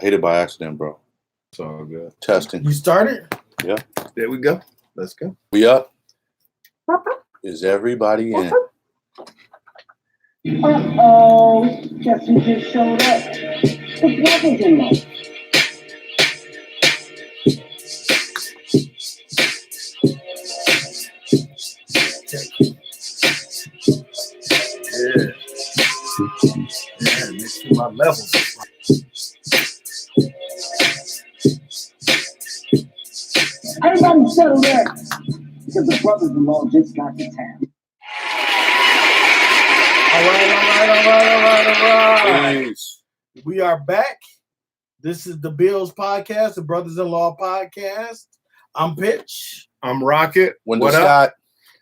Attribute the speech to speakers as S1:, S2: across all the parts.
S1: hit it by accident, bro.
S2: It's all good.
S1: Testing.
S3: You started?
S1: Yeah.
S2: There we go. Let's go.
S1: We up? Is everybody in?
S4: Uh-oh. Guess who just showed up? The brothers-in-law.
S2: Yeah. Yeah, mixing my levels.
S4: Everybody settle there. Because the brothers-in-law just got to town.
S3: All right.
S1: Peace.
S3: We are back. This is the Bils Podcast, the Brothers-in-Law Podcast. I'm Pitch.
S2: I'm Rocket.
S1: Wendell
S2: What up?
S1: Scott.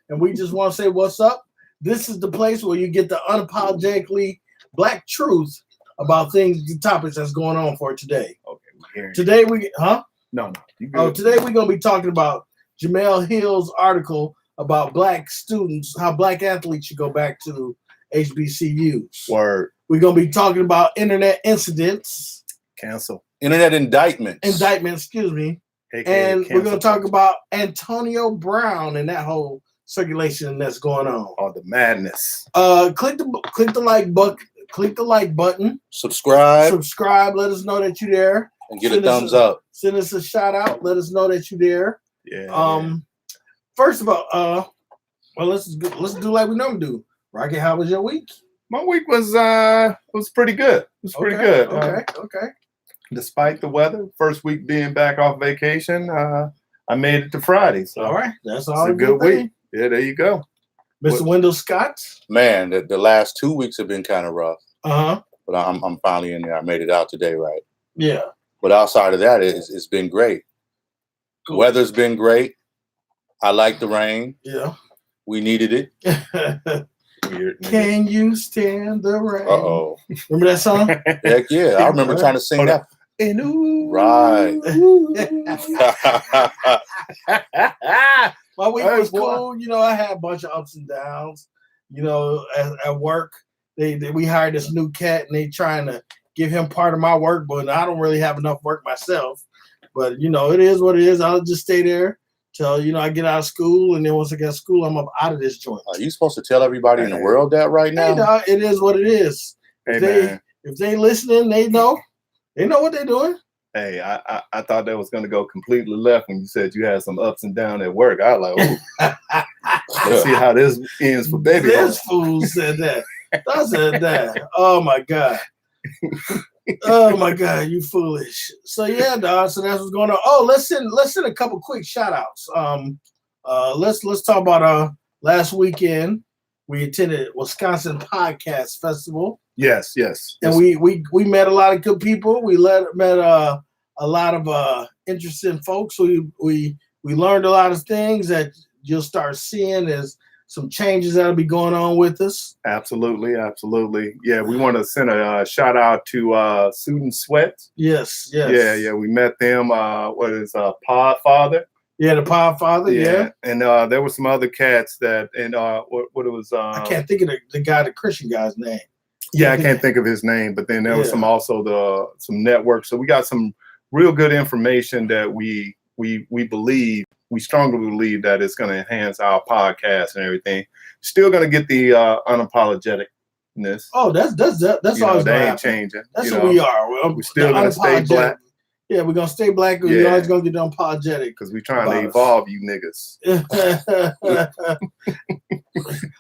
S3: And we just want to say what's up. This is the place where you get the unapologetically black truth about things, the topics that's going on for today.
S2: Okay, we're hearing.
S3: Today we, huh?
S2: No. You good.
S3: Oh, today we're going to be talking about Jamel Hill's article about black students, how black athletes should go back to HBCUs.
S2: Word.
S3: We're going to be talking about internet incidents.
S2: Cancel.
S1: Internet indictments.
S3: Excuse me.
S2: AKA
S3: And we're
S2: cancel.
S3: going to talk about Antonio Brown and that whole circulation that's going on.
S2: all the madness.
S3: Click the like button.
S1: Subscribe
S3: Subscribe. Let us know that you're there.
S1: and get a thumbs up.
S3: Send us a shout out. Let us know that you're there.
S2: Yeah.
S3: First of all, well, let's do like we normally do. Rocky, how was your week?
S2: My week was pretty good. It was pretty good.
S3: Okay.
S2: Despite the weather, first week being back off vacation, I made it to Friday. So
S3: All right. That's
S2: it's
S3: all.
S2: a good week. Yeah, there you go.
S3: Mr. Wendell Scott.
S1: Man, the last 2 weeks have been kind of rough.
S3: Uh-huh.
S1: But I'm finally in there. I made it out today, right?
S3: Yeah.
S1: But outside of that, it's been great.
S3: Cool.
S1: Weather's been great. I like the rain.
S3: Yeah.
S1: We needed it.
S2: Weird.
S3: Can you stand the rain?
S1: Uh-oh.
S3: Remember that song?
S1: Heck yeah. I remember trying to sing
S2: Hold
S1: that.
S2: And ooh.
S1: Right.
S3: My week
S2: Hey,
S3: was
S2: boy.
S3: cool. You know, I had a bunch of ups and downs. You know, at work, we hired this new cat, and they trying to give him part of my work, but I don't really have enough work myself. But you know, it is what it is. I'll just stay there till I get out of school, and then once I get out of school, I'm up out of this joint.
S1: Are you supposed to tell everybody in the world that right now?
S3: Hey, dog, it is what it is.
S2: Hey,
S3: man. If they listening, they know what they're doing.
S2: Hey, I thought that was going to go completely left when you said you had some ups and downs at work. I was like, oh, let's see how this ends for baby.
S3: This fool said that. I said that. Oh my God. Oh my God, you foolish. So yeah, dog. So that's what's going on. Oh, let's send a couple quick shout outs. Let's talk about last weekend we attended Wisconsin Podcast Festival.
S2: Yes.
S3: And we met a lot of good people. We met a lot of interesting folks. We learned a lot of things that you'll start seeing as some changes that'll be going on with us.
S2: Absolutely. Yeah, we want to send a shout out to Student Sweat.
S3: Yes.
S2: Yeah. We met them. Podfather.
S3: Yeah, the Podfather. Yeah.
S2: And there were some other cats that, and what it was.
S3: I can't think of the Christian guy's name.
S2: Yeah, I can't think of his name, but then there was some networks. So we got some real good information that we strongly believe that it's going to enhance our podcast and everything. Still going to get the unapologeticness.
S3: Oh, that's always
S2: they ain't changing.
S3: That's what we are.
S2: We're still going to stay black.
S3: Yeah, we're going to stay black. We're always going to get unapologetic.
S2: Because we're trying to evolve you niggas.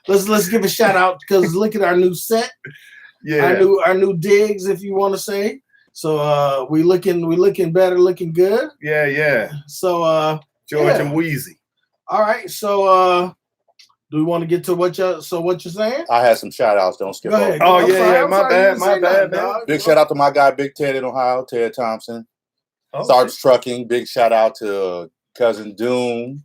S3: Let's give a shout out because look at our new set.
S2: Yeah.
S3: Our new digs, if you want to say. So we looking better, looking good.
S2: Yeah.
S3: So
S2: George and Wheezy.
S3: All right. So do we want to get to what you're saying?
S1: I had some shout outs. Don't skip over.
S2: Oh, yeah. My bad, man.
S1: Big shout out to my guy, Big Ted in Ohio, Ted Thompson. Starts Trucking. Big shout out to Cousin Doom.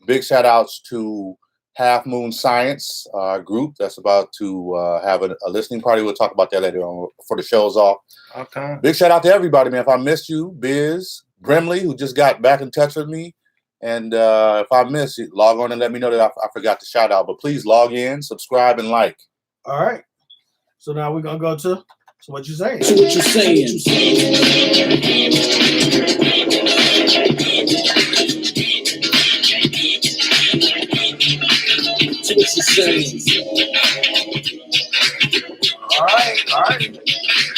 S1: Big shout outs to Half Moon Science group that's about to have a listening party. We'll talk about that later on before the show's off.
S2: Okay.
S1: Big shout out to everybody, man. If I missed you, Biz, Brimley, who just got back in touch with me. And if I missed you, log on and let me know that I forgot to shout out. But please log in, subscribe, and like.
S3: All right. So now we're going to go to So what you saying?
S4: So what you saying? So what you saying?
S3: All right.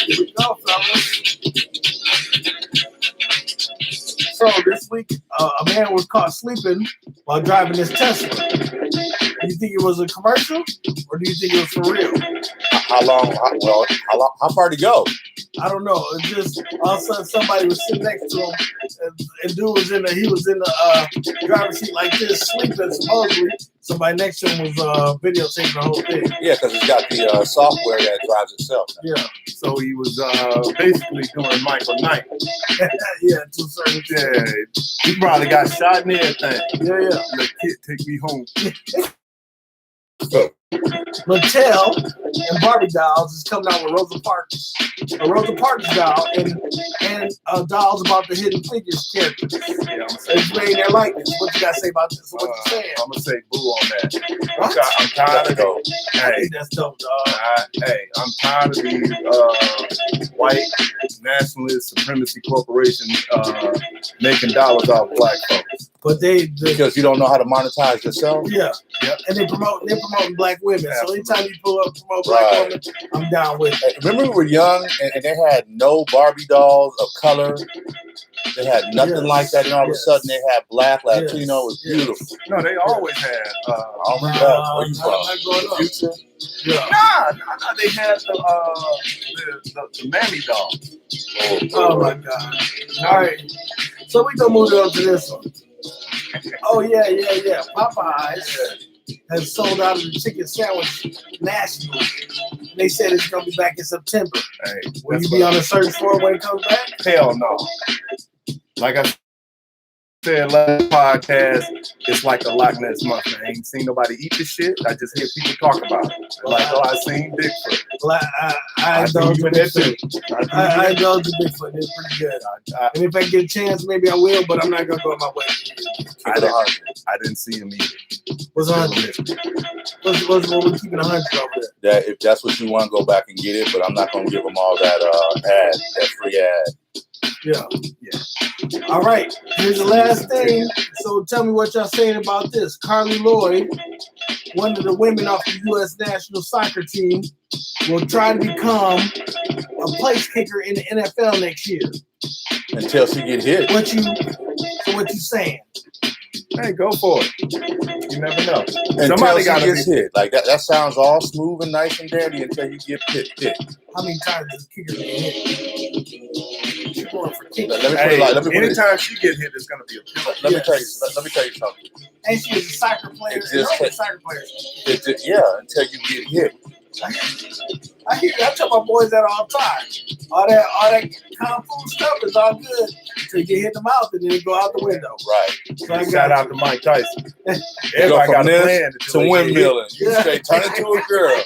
S3: Here we go, fellas. So this week, a man was caught sleeping while driving his Tesla. Do you think it was a commercial, or do you think it was for real?
S1: How far to go?
S3: I don't know. It's just all of a sudden somebody was sitting next to him, and dude was in the driver's seat like this, sleeping supposedly. Somebody next to him was videotaping the whole thing.
S1: Yeah, because it's got the software that drives itself.
S3: Yeah.
S2: So he was basically doing Michael Knight.
S3: Yeah, to a certain extent.
S2: Yeah, he probably got shot and everything.
S3: Yeah.
S2: The kid take me home.
S3: Mattel and Barbie dolls is coming out with Rosa Parks doll and dolls about the Hidden Figures characters.
S2: Yeah,
S3: It's made their likeness. What you got to say about this? What you saying?
S2: I'm gonna say boo on that.
S3: What?
S2: I'm tired of
S1: Go.
S3: I
S2: Hey,
S3: think that's dope, dog.
S2: I'm tired of these white nationalist supremacy corporations making dollars off black folks.
S3: But they
S1: Because you don't know how to monetize yourself.
S3: yeah.
S2: Yep.
S3: And they're promoting black women.
S2: Absolutely.
S3: So anytime you promote black
S1: Right.
S3: women, I'm down with it.
S1: Remember we were young and they had no Barbie dolls of color. They had nothing
S3: Yes.
S1: like that, and all of a
S3: Yes.
S1: sudden they had black Latino.
S3: Yes.
S1: It was
S3: Yes.
S1: beautiful.
S2: No, they always had.
S1: Oh my God, where you from?
S3: not growing up.
S1: Future?
S3: Yeah.
S2: Nah, they had the mammy doll.
S3: Oh my God. All right. So we gonna move on to this one. Oh yeah. Popeyes has sold out of the chicken sandwich nationally. They said it's gonna be back in September.
S2: Hey,
S3: Will you be on a search for it when it comes back?
S2: Hell no. Like I said last podcast, it's like a Loch Ness monster. I ain't seen nobody eat this shit. I just hear people talk about it. They're like, oh, I seen Bigfoot.
S3: Well, I indulge in Bigfoot. I indulge in Bigfoot. It's pretty good. And if I get a chance, maybe I will, but I'm not gonna go on my way.
S2: I didn't see him either.
S3: What's 100? What's we keeping 100 over there?
S1: That if that's what you want, go back and get it. But I'm not gonna give them all that free ad.
S3: Yeah. All right. Here's the last thing. So tell me what y'all saying about this. Carly Lloyd, one of the women off the U.S. national soccer team, will try to become a place kicker in the NFL next year.
S1: Until she get hit.
S3: What you saying?
S2: Hey, go for it. You never know.
S1: Until
S2: Somebody
S1: she
S2: got
S1: gets hit. Like that sounds all smooth and nice and dandy until you get hit.
S3: How many times does the kicker get hit? She's going for kicking.
S1: Let me put it.
S2: Anytime she get hit, it's gonna be a penalty.
S1: Let me tell you something.
S3: And she is a soccer player. Soccer players.
S1: Until you get hit.
S3: I tell my boys that all the time. All that kung fu stuff is all good until you get hit in the mouth and then you go out the window.
S1: Right.
S3: So
S2: Shout out to Mike Tyson.
S1: Everybody got a plan to
S2: windmilling.
S1: windmilling. You straight turn into a girl.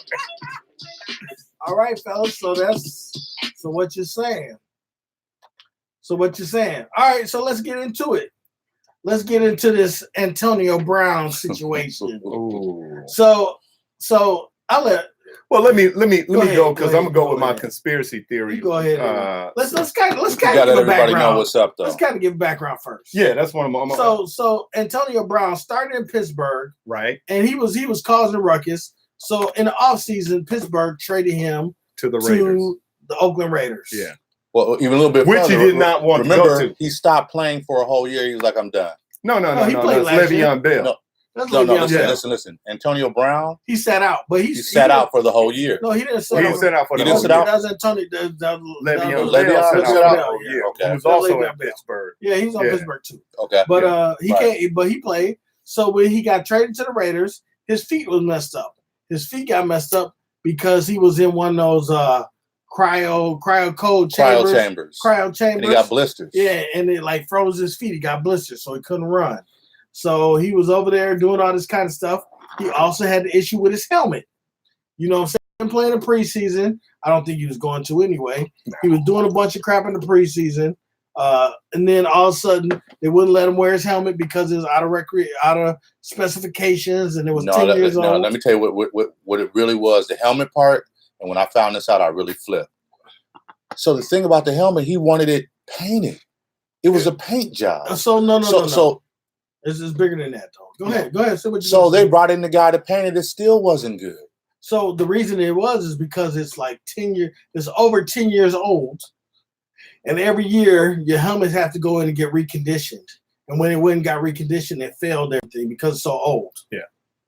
S3: All right, fellas. So what you're saying. All right, so let's get into it. Let's get into this Antonio Brown situation.
S2: Ooh.
S3: So I'll let.
S2: Well, let me go because I'm gonna go with my
S3: ahead.
S2: conspiracy theory.
S3: You go ahead. Let's kind of
S1: You
S3: give
S1: gotta
S3: a
S1: let everybody
S3: background.
S1: know what's up, though.
S3: Let's kind of give background first.
S2: Yeah, that's one of my.
S3: So Antonio Brown started in Pittsburgh,
S2: right
S3: and he was causing a ruckus. So in the offseason, Pittsburgh traded him
S2: to the Raiders.
S3: to the Oakland Raiders.
S2: Yeah.
S1: Well, even a little bit
S2: Which
S1: further,
S2: he did not want to go
S1: Remember,
S2: to.
S1: he stopped playing for a whole year. He was like, I'm done.
S3: No, he
S2: No.
S3: played
S2: That's
S3: last year.
S2: Le'Veon Bell.
S1: No.
S3: That's
S1: No,
S3: what he did.
S1: listen. Antonio Brown,
S3: He sat out, but
S1: he sat out for the whole year.
S3: No, he didn't sit
S2: Well,
S3: out.
S2: he set out for
S1: He
S2: the
S1: didn't
S2: whole
S1: sit
S2: year.
S1: out?
S3: That's Antonio.
S2: Le'Veon
S1: Le'Veon
S2: Bell set
S1: set
S2: out
S1: out?
S2: for the whole year.
S1: Okay.
S2: He was also
S3: Le'Veon
S2: in
S3: Bell.
S2: Pittsburgh.
S3: Yeah, he's on
S2: Yeah.
S3: Pittsburgh too.
S1: Okay.
S3: But
S1: right.
S3: he played. So when he got traded to the Raiders, his feet was messed up. His feet got messed up because he was in one of those cryo chambers.
S1: And he got blisters.
S3: Yeah, and it like froze his feet. He got blisters, so he couldn't run. So he was over there doing all this kind of stuff. He also had the issue with his helmet. You know what I'm saying? Playing in preseason. I don't think he was going to anyway. He was doing a bunch of crap in the preseason. And then all of a sudden, they wouldn't let him wear his helmet because it was out of specifications, and it was 10 years old.
S1: Let me tell you what it really was. The helmet part, and when I found this out, I really flipped. So the thing about the helmet, he wanted it painted. It was a paint job.
S3: So no.
S1: So
S3: it's bigger than that, though. Go ahead. Say what you
S1: so they brought in the guy to paint it. It still wasn't good.
S3: So the reason it was is because it's like 10 years. It's over 10 years old, and every year your helmets have to go in and get reconditioned. And when it went and got reconditioned, it failed everything because it's so old.
S2: Yeah.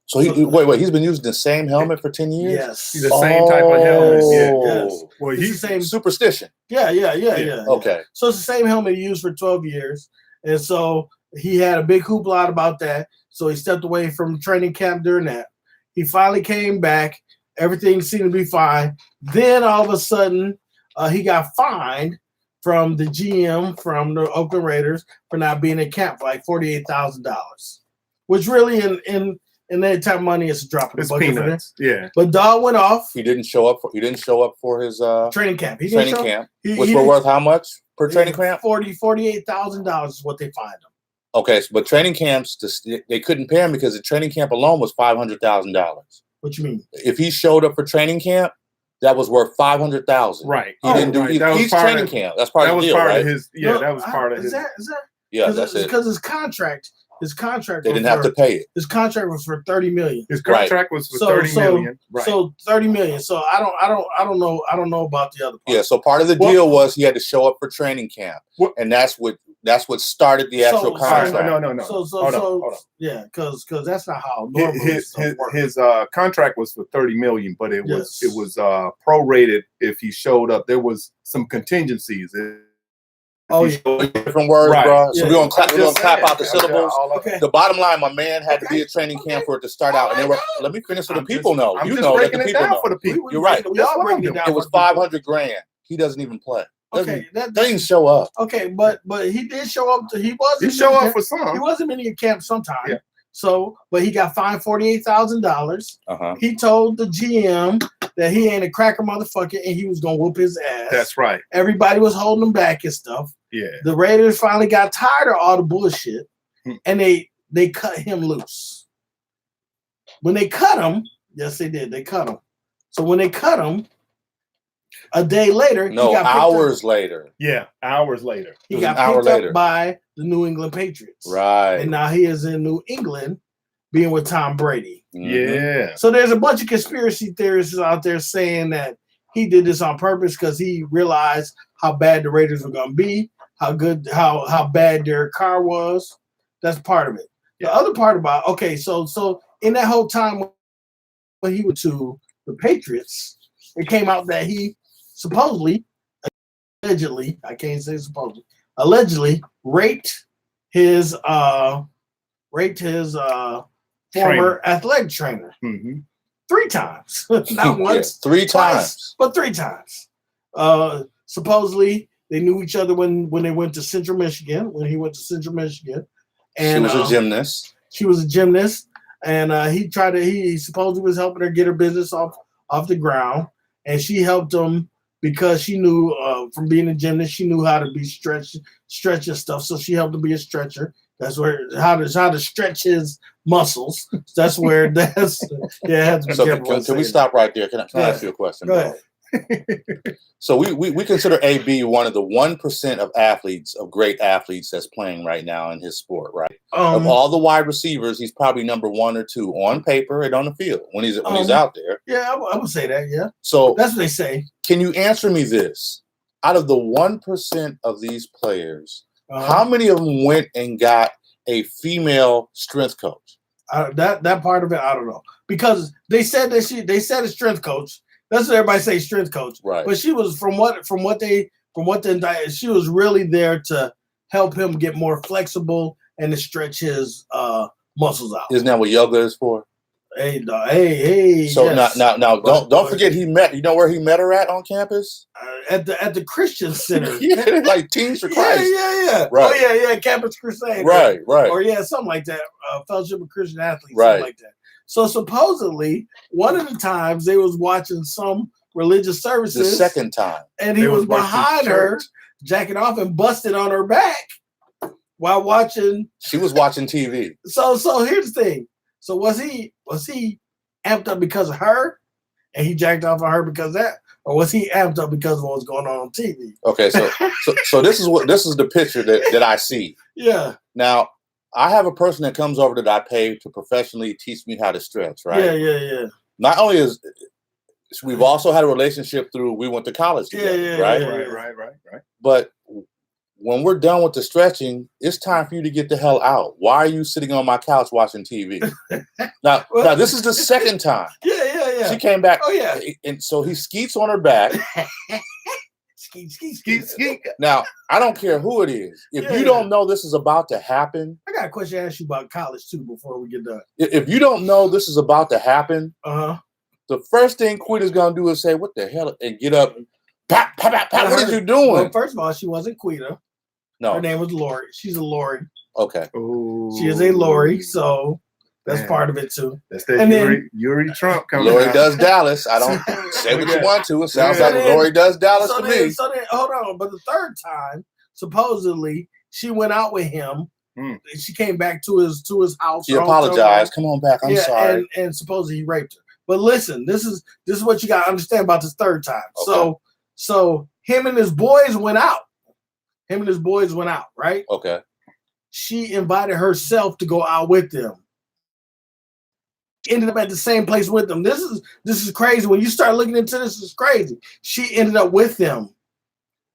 S1: So wait. He's been using the same helmet for 10 years.
S3: Yes.
S2: The same type of helmet. Yeah.
S3: Yes.
S2: Well,
S3: It's the same.
S1: Superstition.
S3: Yeah.
S1: Okay.
S3: So it's the same helmet he used for 12 years. And so he had a big hoopla about that. So he stepped away from training camp during that. He finally came back. Everything seemed to be fine. Then all of a sudden, he got fined from the GM from the Oakland Raiders for not being in camp for like $48,000, which really in that type of money is a drop in the bucket for them.
S2: Yeah.
S3: But Dog went off.
S1: He didn't show up for his
S3: training camp.
S1: Training camp, which were worth how much per training camp?
S3: $48,000 is what they fined him.
S1: Okay, but training camps, they couldn't pay him because the training camp alone was $500,000.
S3: What you mean?
S1: If he showed up for training camp, that was worth $500,000.
S2: Right.
S1: He didn't do each training camp. That's part of the deal, right?
S2: That was part of his.
S3: Is that?
S1: Yeah, that's it.
S3: Because his contract.
S1: They didn't have to pay it.
S3: His contract was for $30 million.
S2: His contract was for $30 million. Right.
S3: So $30 million. So I don't know about the other part.
S1: Yeah. So part of the deal was he had to show up for training camp, and that's what started the actual contract.
S2: No. Hold on.
S3: Yeah, because that's not how
S2: normally his contract was for $30 million, but it was prorated if he showed up. There was some contingencies.
S1: Different words,
S2: right.
S1: bro. So we're gonna clap out the syllables.
S3: Okay.
S1: The bottom line, my man had to be at training camp for it to start out. And they were. Let me finish so the people know. You know that the people know.
S2: For the people.
S1: You're right.
S3: We all breaking it down.
S1: It was $500,000. He doesn't even play.
S3: Okay,
S1: doesn't show up.
S3: Okay, but he did show up. He
S2: showed up for some.
S3: He wasn't in camp sometime.
S2: Yeah.
S3: So, but he got fined $48,000. He told the GM that he ain't a cracker motherfucker and he was gonna whoop his ass.
S2: That's right.
S3: Everybody was holding him back and stuff.
S2: Yeah.
S3: The Raiders finally got tired of all the bullshit, and they cut him loose. When they cut him, yes, they did. They cut him. So when they cut him, a day later,
S1: hours later.
S2: Yeah, hours later.
S3: He got picked up by the New England Patriots.
S1: Right.
S3: And now he is in New England being with Tom Brady.
S2: Yeah.
S3: So there's a bunch of conspiracy theorists out there saying that he did this on purpose because he realized how bad the Raiders were going to be, how bad their car was. That's part of it. Yeah. The other part about, so in that whole time when he went to the Patriots, it came out that he allegedly, I can't say supposedly, raped his former athletic trainer 3 times, not once,
S1: 3 times,
S3: but 3 times. Supposedly they knew each other when they went to Central Michigan. When he went to Central Michigan, and
S1: she was a gymnast.
S3: She was a gymnast, and he supposedly was helping her get her business off the ground, and she helped him because she knew from being a gymnast, she knew how to be stretch and stuff. So she helped him be a stretcher. That's where how to stretch his muscles. That's where that's yeah.
S1: So can we stop right there? Can I ask you a question?
S3: Go ahead.
S1: So we consider AB one of the 1% of athletes, of great athletes that's playing right now in his sport, right? Of all the wide receivers, he's probably number 1 or 2 on paper and on the field when he's out there.
S3: Yeah, I would say that. Yeah.
S1: So
S3: that's what they say.
S1: Can you answer me this? Out of the 1% of these players, how many of them went and got a female strength coach?
S3: That part of it, I don't know, because they said a strength coach. That's what everybody say, strength coach.
S1: Right.
S3: But she was from what they she was really there to help him get more flexible and to stretch his muscles out.
S1: Isn't that what yoga is for?
S3: Hey, hey.
S1: So yes. now, don't forget he met. You know where he met her at on campus?
S3: At the Christian Center.
S1: Yeah, like Teens for Christ.
S3: Yeah.
S1: Right.
S3: Oh yeah, Campus Crusade.
S1: Right.
S3: Or something like that. Fellowship of Christian Athletes.
S1: Right.
S3: Something like that. So supposedly, one of the times they was watching some religious services.
S1: The second time.
S3: And he was behind her, jacking off and busted on her back while watching.
S1: She was watching TV.
S3: So here's the thing. So was he amped up because of her, and he jacked off on her because of that, or was he amped up because of what was going on TV?
S1: Okay, so this is the picture that I see.
S3: Yeah.
S1: Now, I have a person that comes over that I pay to professionally teach me how to stretch, right?
S3: Yeah.
S1: Not only we've also had a relationship through we went to college together, right?
S2: Right.
S1: But when we're done with the stretching, it's time for you to get the hell out. Why are you sitting on my couch watching TV? Now, this is the second time.
S3: Yeah.
S1: She came back.
S3: Oh, yeah.
S1: And so he skeets on her back.
S3: Skeet.
S1: Now, I don't care who it is. If you don't know this is about to happen.
S3: I got a question to ask you about college, too, before we get done.
S1: If you don't know this is about to happen, the first thing Queen is going to do is say, what the hell? And get up. Pat, what are you doing?
S3: Well, first of all, she wasn't Quita.
S1: No.
S3: Her name was Lori. She's a Lori.
S1: Okay.
S2: Ooh.
S3: She is a Lori, so that's part of it, too.
S2: That's that Yuri Trump coming
S1: Lori
S2: out.
S1: does Dallas. I don't say what you want to. It sounds like Lori does Dallas to me.
S3: So then, hold on. But the third time, supposedly, she went out with him. She came back to his house.
S1: She apologized. Come on back. I'm sorry.
S3: And supposedly he raped her. But listen, this is what you got to understand about this third time.
S1: Okay.
S3: So him and his boys went out. Right?
S1: Okay.
S3: She invited herself to go out with them. Ended up at the same place with them. This is crazy. When you start looking into this, it's crazy. She ended up with them.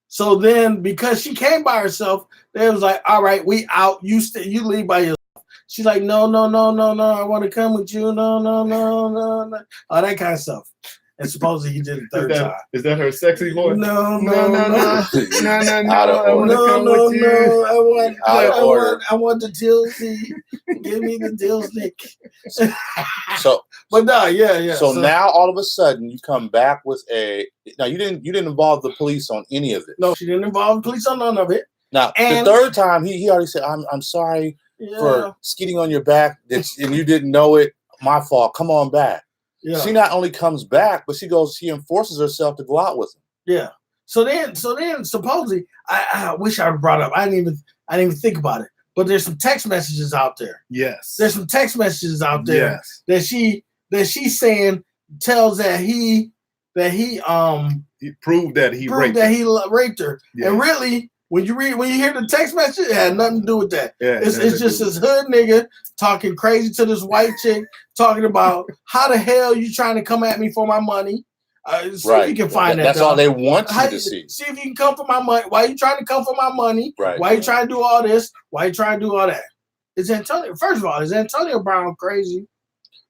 S3: So then, because she came by herself, they was like, "All right, we out. You leave by yourself." She's like, "No. I want to come with you. No. All that kind of stuff." And supposedly he did it third time.
S2: Is that her sexy voice?
S3: No.
S2: I want to come with you.
S3: I want the dilsy. Give me the dilsnick. But no, yeah.
S1: So now all of a sudden you come back with now you didn't involve the police on any of it.
S3: No, she didn't involve the police on none of it.
S1: Now the third time he already said, I'm sorry for skeeting on your back and you didn't know it. My fault. Come on back. Yeah. She not only comes back, but she enforces herself to go out with him. Yeah.
S3: So then supposedly, I wish I would have brought up. I didn't even think about it. But there's some text messages out there.
S2: Yes.
S3: There's some text messages out there that she's saying tells that he proved that he raped her. Yeah. And really, when you hear the text message, it had nothing to do with that. Yeah, it's just this hood nigga talking crazy to this white chick, talking about how the hell you trying to come at me for my money. See if you can find that.
S1: That's all they want you to see.
S3: See if you can come for my money. Why are you trying to come for my money?
S1: Right.
S3: Why are you trying to do all this? Why are you trying to do all that? First of all, is Antonio Brown crazy?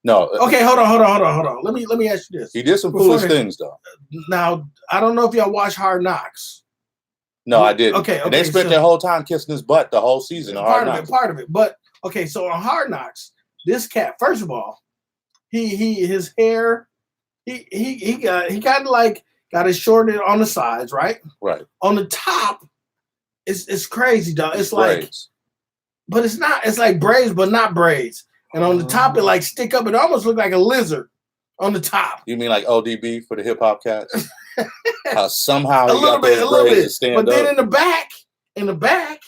S1: No.
S3: Okay, hold on. Let me ask you this.
S1: He did some foolish things though.
S3: Now, I don't know if y'all watch Hard Knocks.
S1: No, I didn't.
S3: Okay.
S1: And they spent their whole time kissing his butt the whole season.
S3: Part of it. But okay, so on Hard Knocks, this cat, first of all, his hair, he got it shorted on the sides, right?
S1: Right.
S3: On the top, it's crazy, dog. It's like braids. But it's not. It's like braids, but not braids. And on the top, it like stick up. It almost looked like a lizard on the top.
S1: You mean like ODB for the hip hop cats? Somehow
S3: a little bit. But then
S1: up.
S3: in the back,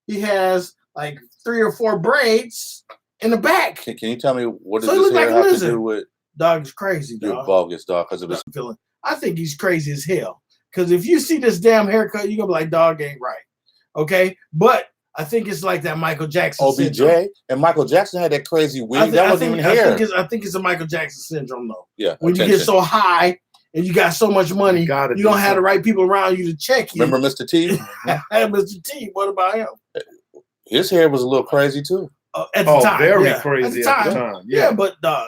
S3: he has like 3 or 4 braids in the back.
S1: Can you tell me what does this hair have to do with?
S3: Dog is crazy, dog.
S1: You're bogus, dog, because of his
S3: feeling. I think he's crazy as hell. Because if you see this damn haircut, you're gonna be like, dog ain't right. Okay? But I think it's like that Michael Jackson
S1: OBJ
S3: syndrome.
S1: And Michael Jackson had that crazy wig. That wasn't even hair.
S3: I think it's a Michael Jackson syndrome, though.
S1: Yeah.
S3: When you get so high and you got so much money, you don't have the right people around you to check you.
S1: Remember Mr. T?
S3: Mr. T, what about him?
S1: His hair was a little crazy too.
S3: At the time,
S2: very crazy at the time.
S3: Yeah, but I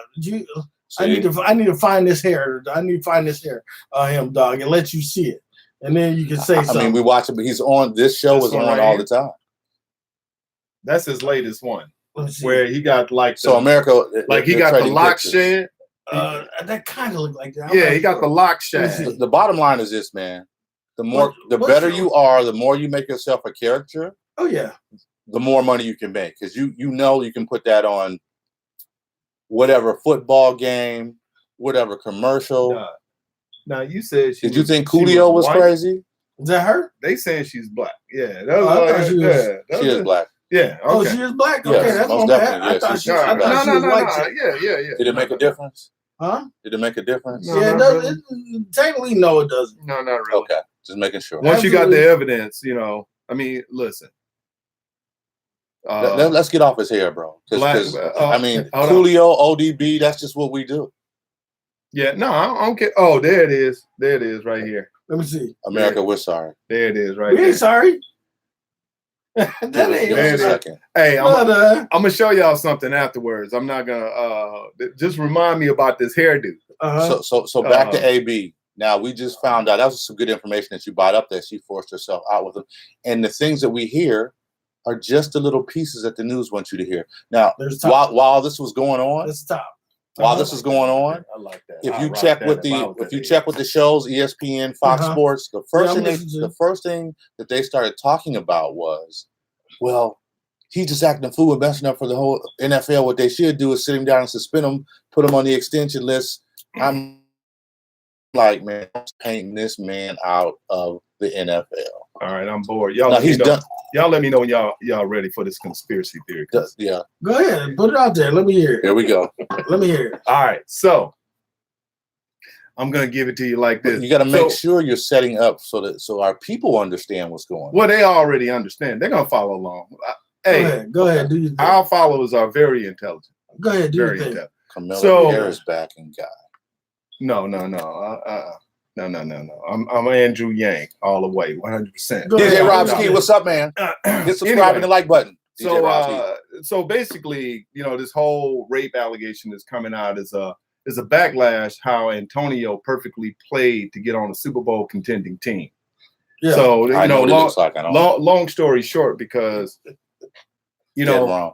S3: need to find this hair. I need to find this hair, him, dog, and let you see it, and then you can say something. I mean,
S1: we watch it, but he's on. This show is on all the time.
S2: That's his latest one, where he got like
S1: America,
S2: like he got the lock shed.
S3: That kind of looked like that.
S2: Yeah, he got the lock shed.
S1: The bottom line is this, man. The better you are, the more you make yourself a character.
S3: Oh yeah.
S1: The more money you can make, because you can put that on whatever football game, whatever commercial.
S2: Now you said
S1: did you think Coolio was crazy?
S3: Is that her?
S2: They saying she's black. Yeah,
S1: she is black.
S2: Yeah. Okay.
S3: Oh, she is black. Okay,
S1: yes,
S3: that's
S1: most
S3: not bad.
S1: definitely.
S3: I thought she was white.
S2: Yeah.
S1: Did it make a difference?
S3: Huh?
S1: Did it make a difference?
S3: No, yeah, it does. Really. Technically, no, it doesn't.
S2: No, not really.
S1: Okay, just making sure.
S2: Once you got the evidence, I mean, listen.
S1: Let's get off his hair, bro. I mean, Coolio, ODB, that's just what we do.
S2: Yeah, no, I don't care. Oh, there it is. There it is right here.
S3: Let me see.
S1: America, we're sorry.
S2: There it is right
S3: there. We ain't sorry.
S1: That ain't a second.
S2: Hey, I'm going to show y'all something afterwards. I'm not going to, just remind me about this hairdo.
S1: So back to AB. Now, we just found out, that was some good information that you brought up that she forced herself out with them. And the things that we hear are just the little pieces that the news wants you to hear. Now, while this was going on, while this is going on,
S2: I like that.
S1: If you check with the shows, ESPN, Fox Sports, the first thing that they started talking about was, well, he's just acting a fool and messing up for the whole NFL. What they should do is sit him down and suspend him, put him on the extension list. I'm like, man, I'm painting this man out of the NFL.
S2: All right, I'm bored. Y'all let me know when y'all ready for this conspiracy theory.
S1: Yeah.
S3: Go ahead. Put it out there. Let me hear it.
S1: Here we go.
S3: Let me hear it.
S2: All right. So I'm going to give it to you like this.
S1: You got to make sure you're setting up so our people understand what's going on.
S2: Well, they already understand. They're going to follow along.
S3: Hey, go ahead. Do your thing.
S2: Our followers are very intelligent.
S3: Go ahead. Do your thing.
S1: Camilla Harris backing guy.
S2: No. I'm Andrew Yang all the way, 100%.
S1: DJ Robski, what's up, man? Hit subscribe and the like button.
S2: So basically, this whole rape allegation is coming out as a backlash how Antonio perfectly played to get on a Super Bowl contending team. Yeah. So long story short, because
S1: wrong.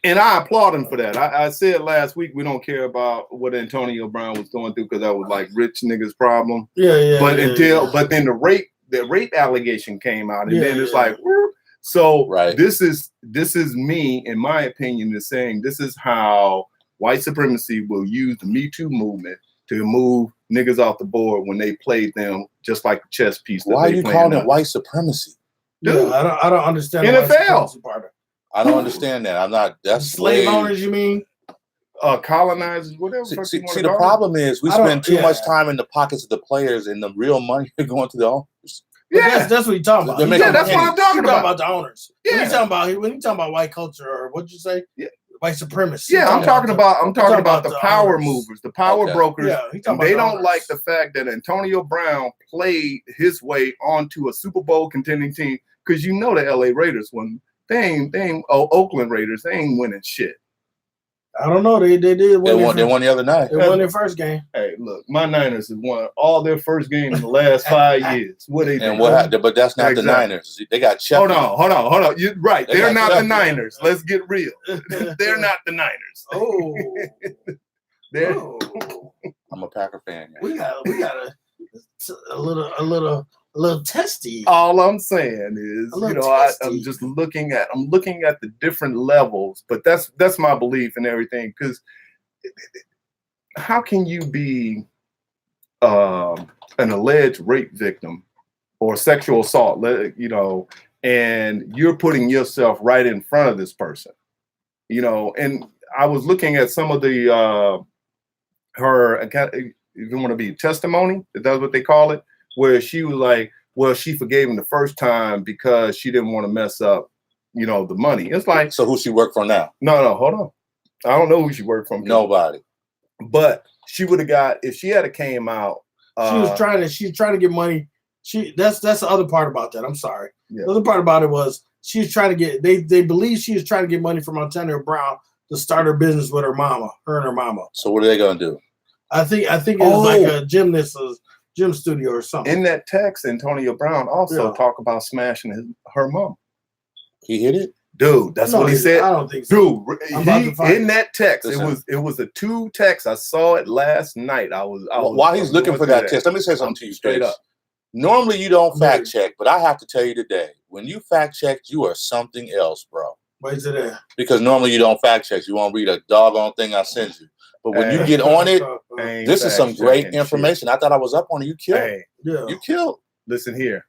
S2: And I applaud him for that. I said last week we don't care about what Antonio Brown was going through because that was like rich niggas' problem.
S3: Yeah.
S2: But then the rape allegation came out, and then it's like, so this is me, in my opinion, is saying this is how white supremacy will use the Me Too movement to move niggas off the board when they played them just like the chess piece.
S1: Why are you calling it white supremacy?
S3: Dude, I don't understand
S2: NFL.
S1: I don't understand that. I'm not. That's
S3: slave owners. You mean?
S2: Colonizers, whatever.
S1: See, the problem is we spend too much time in the pockets of the players, and the real money are going to the owners.
S3: Yeah, that's what you're talking about.
S2: That's what I'm talking about.
S3: The owners. Yeah. When you talking about white culture or what'd you say? Yeah. White supremacy.
S2: Yeah, I'm talking about the power movers, the power brokers.
S3: Yeah,
S2: they don't like the fact that Antonio Brown played his way onto a Super Bowl contending team because the LA Raiders when they ain't Oakland Raiders, they ain't winning shit.
S3: I don't know. They did win.
S1: They won the other night.
S3: They won their first game.
S2: Hey, look, my Niners have won all their first games in the last 5 years. What they
S1: and what happened? But that's not the Niners. They got Chucky.
S2: Hold on. You're right. They're not the Niners. Let's get real. They're not the Niners.
S1: I'm a Packer fan. Man.
S3: We got a little testy.
S2: All I'm saying is, I'm just looking at the different levels, but that's my belief and everything. Because how can you be an alleged rape victim or sexual assault, and you're putting yourself right in front of this person, And I was looking at some of the her, if you want to be testimony, that's what they call it. Where she was like, well, she forgave him the first time because she didn't want to mess up, the money. It's like,
S1: so who she work for now?
S2: No, hold on. I don't know who she worked for.
S1: Nobody.
S2: But she would have got, if she had came out.
S3: She was trying to get money. That's the other part about that. I'm sorry. Yeah. The other part about it was she was trying to get. They believe she was trying to get money from Antonio Brown to start her business with her and her mama.
S1: So what are they gonna do?
S3: I think it was like a gym studio or something.
S2: In that text, Antonio Brown also talked about smashing her mom.
S1: He hit it?
S2: Dude, that's what he said.
S3: I don't think so.
S2: Dude, in that text, it was a 2 text. I saw it last night.
S1: While he's looking for that text, let me say something to you straight up. Normally you don't fact check, but I have to tell you today, when you fact check, you are something else, bro.
S3: Why is it that?
S1: Because normally you don't fact check. You won't read a doggone thing I send you. But when you get on it, this is some great information. I thought I was up on it. You killed. You killed.
S2: Listen here.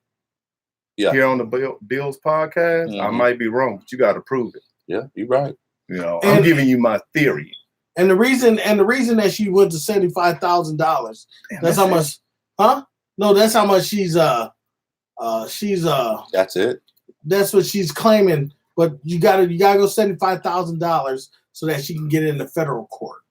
S1: Yeah.
S2: Here on the Bils Podcast, I might be wrong, but you got to prove it.
S1: Yeah, you're right.
S2: I'm giving you my theory.
S3: And the reason that she went to $75,000. That's how much, huh? No, that's how much she's That's
S1: it.
S3: That's what she's claiming. But you gotta go $75,000 so that she can get it in the federal court.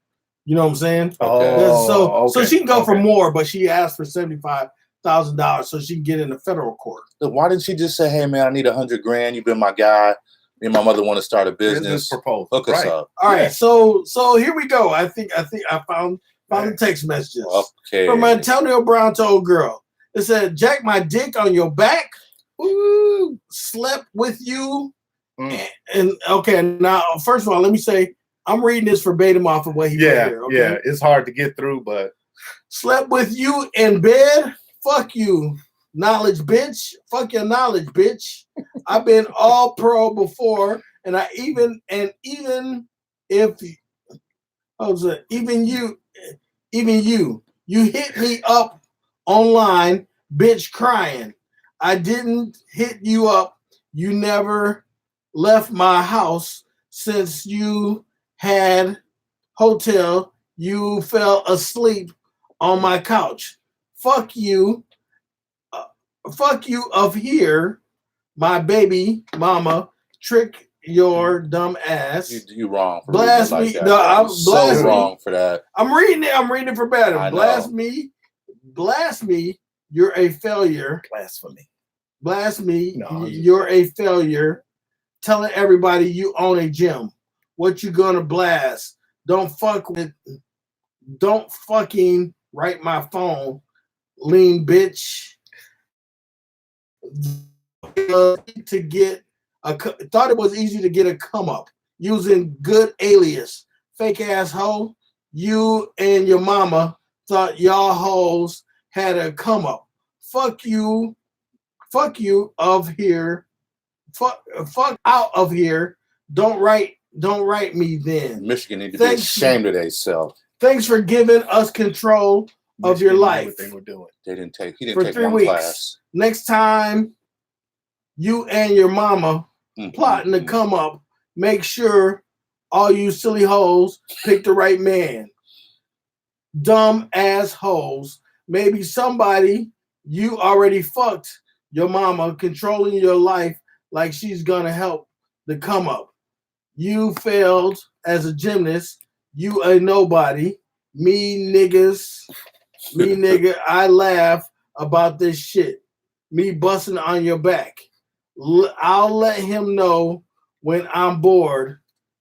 S3: You know what I'm saying?
S1: Okay.
S3: So she can go for more, but she asked for $75,000 so she can get in the federal court.
S1: So why didn't she just say, "Hey man, I need $100,000. You've been my guy. Me and my mother want to start a business
S2: proposal.
S1: Hook us up."
S3: All right, so here we go. I think I found the text messages from Antonio Brown to old girl. It said, "Jack my dick on your back. Ooh, slept with you." And okay, now first of all, let me say I'm reading this verbatim off of what he read here. Okay?
S2: Yeah, it's hard to get through, but
S3: slept with you in bed. Fuck you, knowledge bitch. Fuck your knowledge, bitch. I've been all pro before, and even you hit me up online, bitch, crying. I didn't hit you up. You never left my house since you had hotel. You fell asleep on my couch. Fuck you. Fuck you of here, my baby mama. Trick your dumb ass.
S1: You wrong. For
S3: blast me.
S1: like
S3: No, I'm
S1: so wrong for that.
S3: I'm reading it verbatim. Blast me. You're a failure. Blasphemy. No, you're a failure. Telling everybody you own a gym. What you gonna blast? Don't fucking write my phone, lean bitch. To get thought it was easy to get a come up using good alias. Fake ass hoe. You and your mama thought y'all hoes had a come up. Fuck you of here. Fuck out of here. Don't write me then.
S1: Michigan need to be ashamed of themselves.
S3: Thanks for giving us control of your life.
S2: What they were doing.
S1: He didn't take
S3: 3
S1: one
S3: weeks.
S1: class.
S3: Next time you and your mama plotting to come up, make sure all you silly hoes pick the right man. Dumb assholes. Maybe somebody you already fucked your mama controlling your life like she's gonna help the come up. You failed as a gymnast. You a nobody. Me nigga, I laugh about this shit. Me busting on your back. I'll let him know when I'm bored.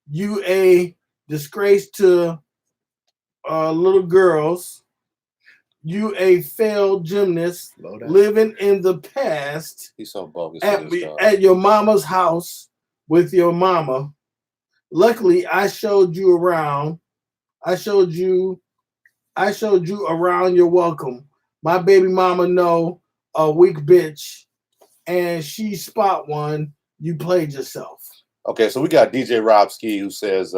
S3: You a disgrace to little girls. You a failed gymnast living in the past.
S1: He's so bogus.
S3: At your mama's house with your mama. Luckily, I showed you around. I showed you around. You're welcome. My baby mama know a weak bitch, and she spot one. You played yourself.
S1: Okay, so we got DJ Robski who says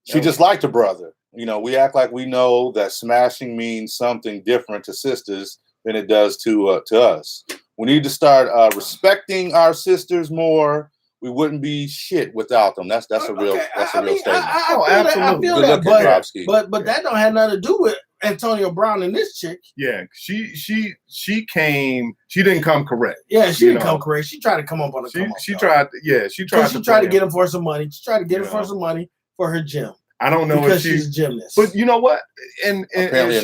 S1: she just liked her brother. You know, we act like we know that smashing means something different to sisters than it does to us. We need to start respecting our sisters more. We wouldn't be shit without them. That's a real statement.
S3: I feel that, but that don't have nothing to do with Antonio Brown and this chick.
S2: Yeah, she came. She didn't come correct.
S3: Yeah, she didn't come correct. She tried to come up on a come up.
S2: She tried. Yeah, she tried
S3: to get him for some money. She tried to get him for some money for her gym.
S2: I don't know
S3: because she's a gymnast.
S2: But you know what? And
S1: apparently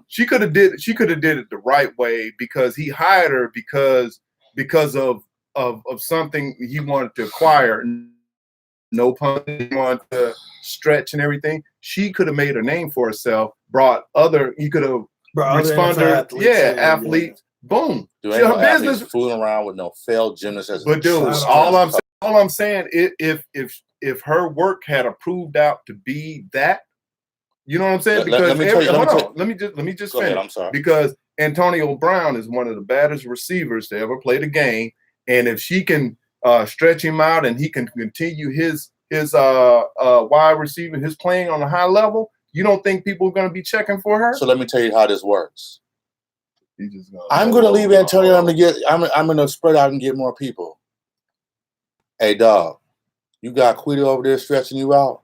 S2: she could have did it the right way because he hired her because of something he wanted to acquire. No pun. He wanted to stretch and everything. She could have made a name for herself. He could have responded. Athletes. Boom.
S1: Do ain't no athletes fooling around with no failed gymnasts.
S2: But dude, all I'm saying, if her work had approved out to be that, you know what I'm saying? Because let me just finish.
S1: I'm sorry.
S2: Because Antonio Brown is one of the baddest receivers to ever play the game, and if she can stretch him out and he can continue his wide receiver, his playing on a high level, you don't think people are going to be checking for her?
S1: So let me tell you how this works. I'm going to leave Antonio. I'm going to spread out and get more people. Hey, dog, you got Quito over there stretching you out.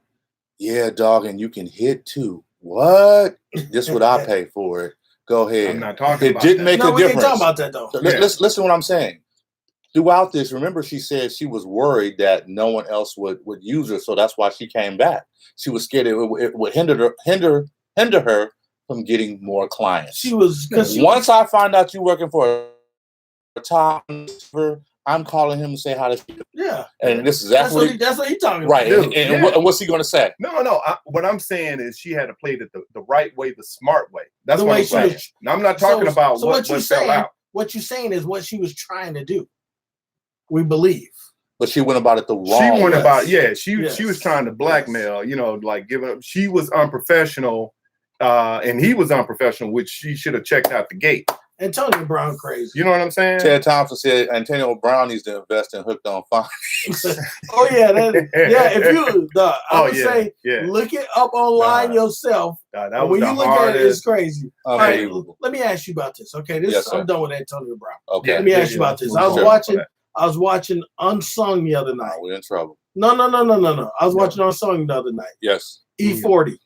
S1: Yeah, dog, and you can hit too. What? This what I pay for it. Go ahead.
S2: I'm not talking about
S1: it. Didn't make a difference.
S3: We ain't talking about that though.
S1: So listen to what I'm saying. Throughout this, remember she said she was worried that no one else would use her, so that's why she came back. She was scared it would hinder her from getting more clients. Once I find out you working for a top, I'm calling him and say how to.
S3: Yeah,
S1: and this is
S3: that's what he's talking about.
S1: Right, and what's he going to say?
S2: No. What I'm saying is she had to play it the right way, the smart way. That's what I'm saying. Now, I'm not talking about what fell out.
S3: What you're saying is what she was trying to do. We believe.
S1: But she went about it the wrong way.
S2: She went about, she was trying to blackmail, like giving up. She was unprofessional, and he was unprofessional, which she should have checked out the gate.
S3: Antonio Brown crazy.
S2: You know what I'm saying?
S1: Ted Thompson said Antonio Brown needs to invest in Hooked on Finance.
S3: Oh yeah, if you, I would say, look it up online yourself. When you look at it, it's crazy. All right, let me ask you about this. Okay, I'm done with Antonio Brown.
S1: Okay,
S3: let me ask you about this. I was watching Unsung the other night.
S1: We're in trouble.
S3: No. I was watching Unsung the other night.
S1: Yes.
S3: E40.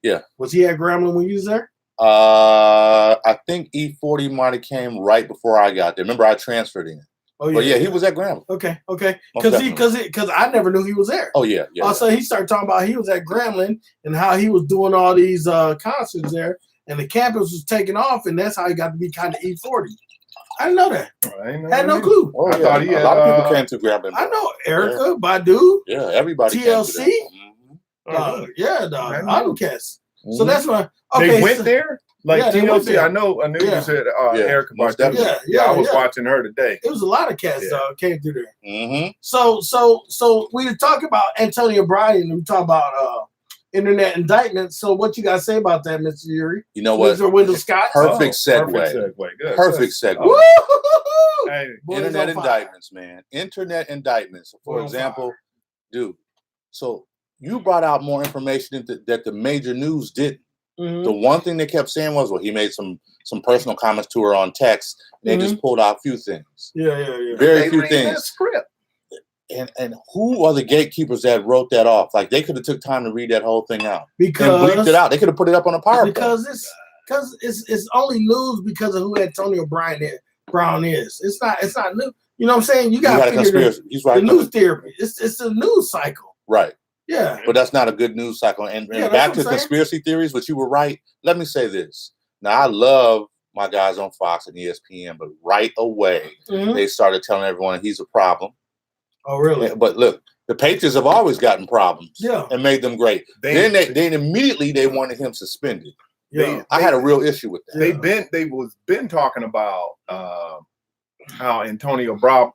S1: Yeah.
S3: Was he at Grambling when you was there?
S1: I think E40 might have came right before I got there. Remember, I transferred in. Oh yeah, but yeah, he was at Grambling.
S3: Okay, because I never knew he was there.
S1: Oh yeah.
S3: Also, he started talking about he was at Grambling and how he was doing all these concerts there, and the campus was taking off, and that's how he got to be kind of E40. I didn't know that. I had no clue.
S1: Oh, I thought a lot of people came to Grambling.
S3: I know Erica, Badu.
S1: Yeah, everybody.
S3: TLC. Yeah, dog. Outcast. So that's why
S2: they went there. Like TLC, I knew you said Erica Badu. I was watching her today.
S3: It was a lot of cats came through there. Mm-hmm. So we were talking about Antonio Brown. We talk about internet indictments. So what you got to say about that, Mr. Yuri?
S1: You know what?
S3: Mr. Wendell Scott.
S1: Perfect segue. Good. Perfect segue. Hey, internet indictments, man. Internet indictments. For example, dude. So you brought out more information that the major news didn't. Mm-hmm. The one thing they kept saying was, well, he made some personal comments to her on text. And they just pulled out a few things.
S3: Yeah.
S1: Very few things.
S2: Script.
S1: And who are the gatekeepers that wrote that off? Like they could have took time to read that whole thing out.
S3: Because
S1: and bleeped it out. They could have put it up on a PowerPoint.
S3: Because it's only news because of who Antonio Brown is. It's not new. You know what I'm saying? You got to figure the news theory. It's a news cycle.
S1: Right.
S3: Yeah.
S1: But that's not a good news cycle. And back to conspiracy theories, but you were right. Let me say this. Now, I love my guys on Fox and ESPN, but right away, they started telling everyone he's a problem.
S3: Oh, really?
S1: But look, the Patriots have always gotten problems and made them great. Then immediately they wanted him suspended. Yeah. I had a real issue with that.
S2: They was been talking about how Antonio Brown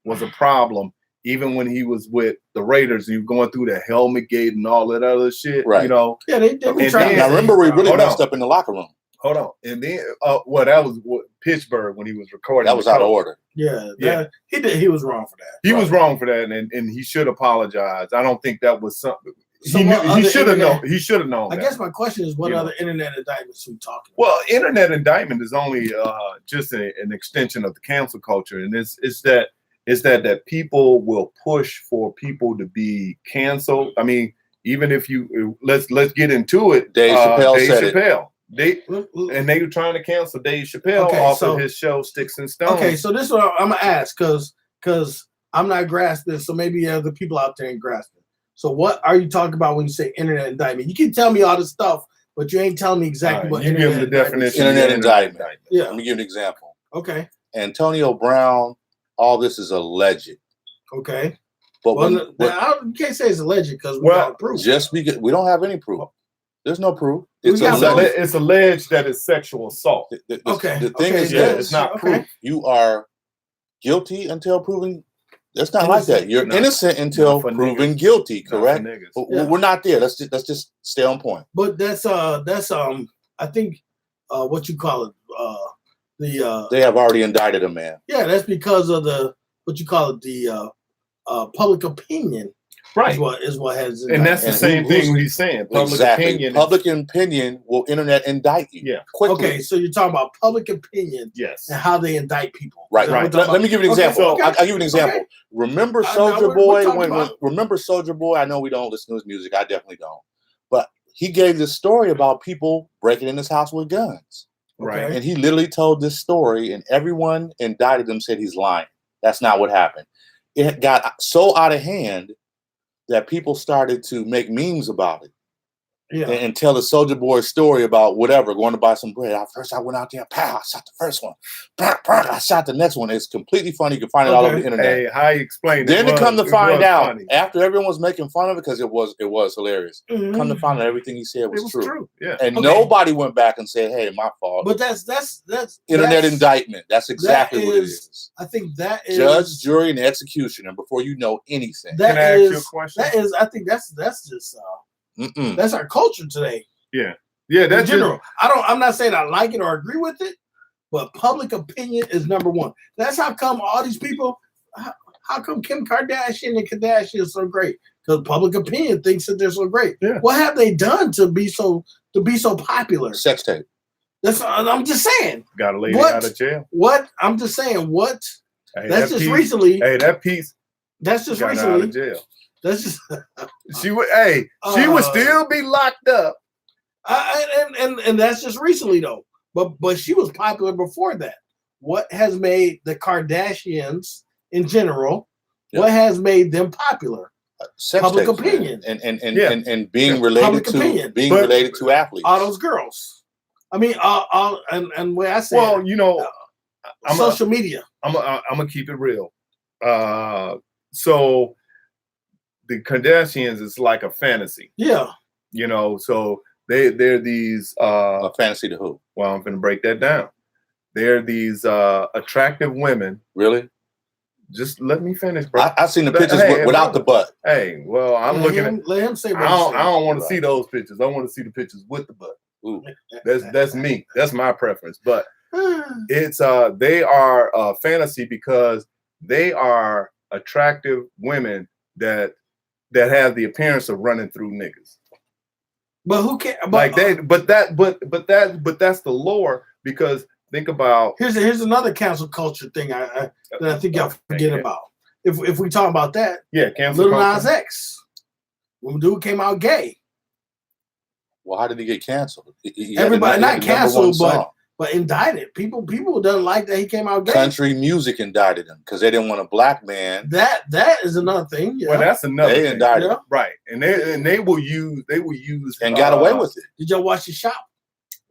S2: was a problem. Even when he was with the Raiders, he was going through the helmet gate and all that other shit,
S1: right?
S2: You know.
S3: Yeah, they tried.
S1: I remember we really messed up in the locker room.
S2: Hold on, and then that was Pittsburgh when he was recording.
S1: That was out of order.
S3: Yeah. He was wrong for that.
S2: He was wrong for that, and he should apologize. I don't think that was something. He should have known. He should have known.
S3: I guess my question is, what other internet indictments are we talking about?
S2: Well, internet indictment is only just an extension of the cancel culture, and it's that people will push for people to be canceled. I mean, even if you let's get into it.
S1: Dave Chappelle.
S2: They were trying to cancel Dave Chappelle off of his show Sticks and Stones.
S3: Okay, so this is what I'm gonna ask because I'm not grasping, so maybe other people out there ain't grasping. So what are you talking about when you say internet indictment? You can tell me all this stuff, but you ain't telling me exactly what internet
S2: indictment. Give the definition.
S1: Internet indictment. Yeah. Let me give you an example.
S3: Okay.
S1: Antonio Brown. All this is alleged.
S3: Okay.
S1: But
S3: you can't say it's alleged because we got proof.
S1: Just because we don't have any proof. There's no proof.
S2: It's alleged that it's sexual assault.
S1: The thing is that
S2: it's not proof.
S1: You are guilty until proven. It's not like that. You're innocent until proven guilty. Correct. We're not there. Let's just stay on point.
S3: But that's I think what you call it
S1: they have already indicted a man.
S3: Yeah, that's because of the public opinion
S2: Right.
S3: Is what has
S2: and that's the same thing he's saying. Public opinion.
S1: Public opinion will internet indict you.
S2: Yeah.
S1: Quickly.
S3: Okay, so you're talking about public opinion.
S2: Yes.
S3: And how they indict people.
S1: Right. Let me give you an example.
S3: Okay.
S1: I'll give you an example.
S3: Okay.
S1: Remember Soulja Boy? Remember Soulja Boy? I know we don't listen to his music. I definitely don't. But he gave this story about people breaking in his house with guns.
S2: Right.
S1: And he literally told this story, and everyone indicted him, said he's lying. That's not what happened. It got so out of hand that people started to make memes about it.
S3: Yeah.
S1: And tell the Soulja Boy story about whatever, going to buy some bread. First I went out there, pow, I shot the first one. I shot the next one. It's completely funny. You can find it all over the internet.
S2: Hey, how you explain it?
S1: Then to come to find out,
S2: funny.
S1: after everyone was making fun of it, because it was hilarious.
S3: Mm-hmm.
S1: Come to find out everything he said was
S2: true. Yeah.
S1: And nobody went back and said, hey, my fault.
S3: But that's
S1: internet indictment. That's exactly what it is.
S3: I think that is
S1: judge, jury, and executioner before you know anything.
S2: Can I ask you a question?
S3: That is, I think that's just that's our culture today.
S2: Yeah. Yeah, that's
S3: in general. I'm not saying I like it or agree with it, but public opinion is number one. That's how come all these people, how come Kim Kardashian and Kardashian are so great? Because public opinion thinks that they're so great.
S2: Yeah.
S3: What have they done to be so popular?
S1: Sex tape.
S3: I'm just saying.
S2: Got a lady out of jail.
S3: What? I'm just saying what?
S2: Hey,
S3: that's just recently.
S2: Hey, that piece.
S3: That's just
S2: got
S3: recently.
S2: Out of jail.
S3: That's just.
S2: She would. Hey, she would still be locked up.
S3: And that's just recently though. But she was popular before that. What has made the Kardashians in general? Yep. What has made them popular? Public opinion
S1: and being related to athletes.
S3: All those girls. I mean, and way I say.
S2: Well, you know,
S3: social media.
S2: I'm gonna keep it real. So the Kardashians is like a fantasy.
S3: Yeah.
S2: You know, so they're these
S1: a fantasy to who?
S2: Well, I'm gonna break that down. They're these attractive women.
S1: Really?
S2: Just let me finish, bro.
S1: I've seen the pictures without the butt.
S2: Hey, well, I'm looking at.
S3: Let him say.
S2: I don't want to see those pictures. I want to see the pictures with the butt. Ooh, that's me. That's my preference. But it's they are fantasy because they are attractive women that have the appearance of running through niggas.
S3: But who cares?
S2: Like that, but that's the lore because think about
S3: here's another cancel culture thing that I think y'all forget about. If we talk about that,
S2: cancel
S3: Lil Nas X, when the dude came out gay.
S1: Well, how did he get canceled?
S3: Everybody not canceled, but indicted. People doesn't like that he came out gay.
S1: Country music indicted him because they didn't want a black man.
S3: That is another thing. Yeah.
S2: Well, that's another
S1: thing.
S2: Indicted him. Right, and they will use
S1: and got away with it.
S3: Did y'all watch The Shop?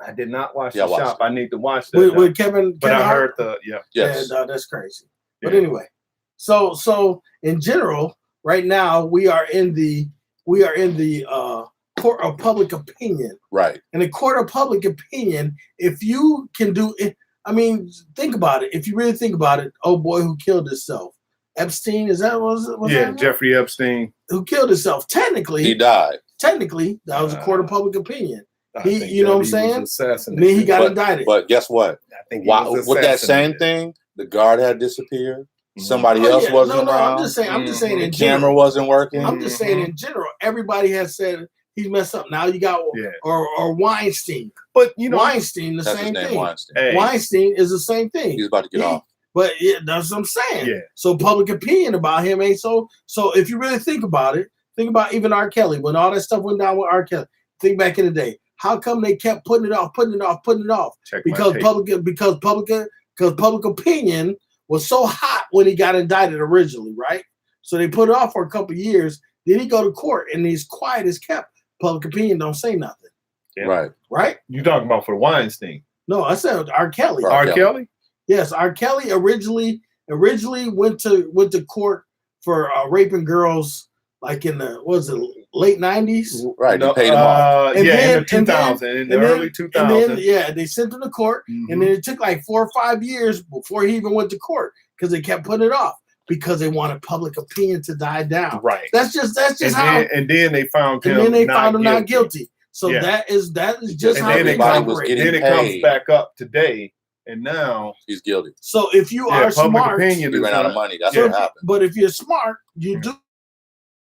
S2: I did not watch The Shop. I need to watch
S3: that with Kevin.
S2: But I heard
S1: yes.
S3: Yeah, that's crazy. Yeah. But anyway, so in general, right now we are in the court of public opinion.
S1: Right.
S3: In the court of public opinion, if you can do it, I mean, think about it. If you really think about it, oh boy, who killed himself? Epstein, is that was
S2: that Jeffrey Epstein.
S3: Who killed himself? Technically,
S1: he died.
S3: Technically, that was a court of public opinion. You know what I'm saying? Then he got indicted.
S1: But guess what?
S2: I think
S1: with that same thing, the guard had disappeared. Somebody else wasn't around.
S3: I'm just saying
S1: the camera wasn't working.
S3: I'm just saying in general, everybody has said he's messed up. Now you got or Weinstein.
S2: But you know
S3: Weinstein, the same thing.
S1: Weinstein.
S3: Weinstein is the same thing.
S1: He's about to get off.
S3: But that's what I'm saying.
S2: Yeah.
S3: So public opinion about him ain't so. So if you really think about it, think about even R. Kelly when all that stuff went down with R. Kelly. Think back in the day. How come they kept putting it off? Because public opinion was so hot when he got indicted originally, right? So they put it off for a couple of years. Then he go to court and he's quiet as kept. Public opinion don't say nothing.
S2: Yeah.
S3: Right?
S2: You talking about for Weinstein?
S3: No, I said R. Kelly.
S2: R. Kelly?
S3: Yes, R. Kelly originally went to court for raping girls like in the late 90s?
S1: Right, they paid him off.
S2: In the 2000s, in the early 2000s.
S3: And then, they sent him to court, and then it took like 4 or 5 years before he even went to court because they kept putting it off because they wanted public opinion to die down.
S2: Right.
S3: That's just how.
S2: And then they found him.
S3: And then they found him not guilty. So that is just how they operate.
S2: Then it comes back up today. And now
S1: he's guilty.
S3: So if you are smart,
S1: he ran out of money. That's what happened.
S3: But if you're smart, you do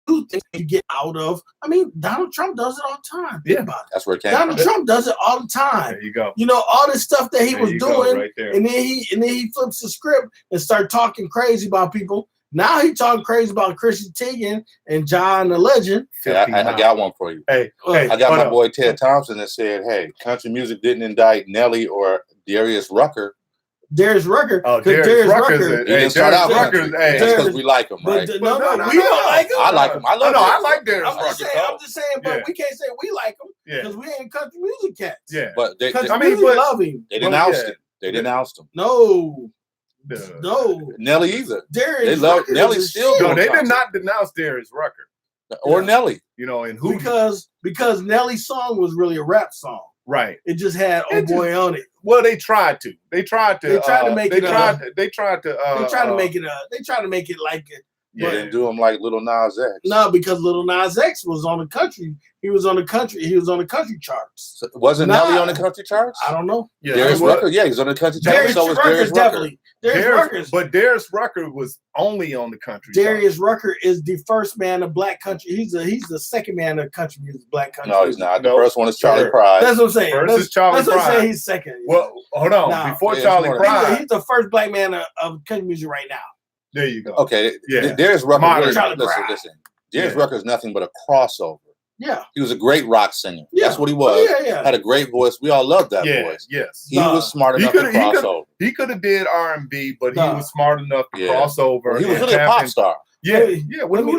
S3: things you get out of. I mean, Donald Trump does it all the time. Think about it.
S1: That's where it came
S3: Donald
S1: from.
S3: Trump does it all the time.
S2: There you go.
S3: You know, all this stuff that he
S2: There
S3: was
S2: you go,
S3: doing,
S2: right there.
S3: and then he flips the script and start talking crazy about people. Now he talking crazy about Chrissy Teigen and John the Legend.
S1: Hey, I got one for you.
S2: Hey,
S1: I got my boy Ted Thompson that said, "Hey, country music didn't indict Nelly or Darius Rucker."
S3: Darius Rucker.
S2: Oh, Darius Rucker.
S1: He didn't start out
S2: Rucker.
S1: country. That's because we like him, right?
S3: No, we don't like him.
S1: I like him. I love him.
S2: I like Darius Rucker.
S3: I'm just saying, but we can't say we like him because we ain't country music cats.
S2: Yeah,
S1: but they
S3: love him.
S1: They denounced him. They denounced him.
S3: No.
S1: Nelly either.
S3: Darius
S1: they love
S3: Rucker
S1: Nelly still.
S2: No, they did not denounce Darius Rucker
S1: or Nelly.
S2: You know, and who
S3: because Nelly's song was really a rap song.
S2: Right.
S3: It just had "Oh Boy" on it.
S2: Well, they tried to. They tried to make it like it.
S1: Yeah, they didn't do him like Lil Nas X.
S3: No, because Lil Nas X was on the country. He was on the country charts.
S1: So wasn't Nelly on the country charts?
S3: I don't know.
S1: Yeah, Darius Rucker, he's on the country charts. So was Darius Rucker.
S2: But Darius Rucker was only on the country.
S3: Darius Rucker is the first man of black country. He's the second man of country music, black country.
S1: No, he's not. The first one is Charlie Pride.
S3: That's what I'm saying.
S2: First is Charlie Pride.
S3: That's what I'm saying. He's second.
S2: Well, hold on. Before Charlie Pride,
S3: he's the first black man of country music right now.
S2: There you go.
S1: Okay.
S2: Yeah.
S1: Darius Rucker.
S3: Listen.
S1: Darius Rucker is nothing but a crossover.
S3: Yeah.
S1: He was a great rock singer.
S3: Yeah.
S1: That's what he was. Had a great voice. We all loved that voice.
S2: Yes.
S1: He was smart enough to cross over.
S2: He could have did R&B, but he was smart enough to cross over.
S1: Well, he was really a pop star.
S2: Yeah.
S3: Let me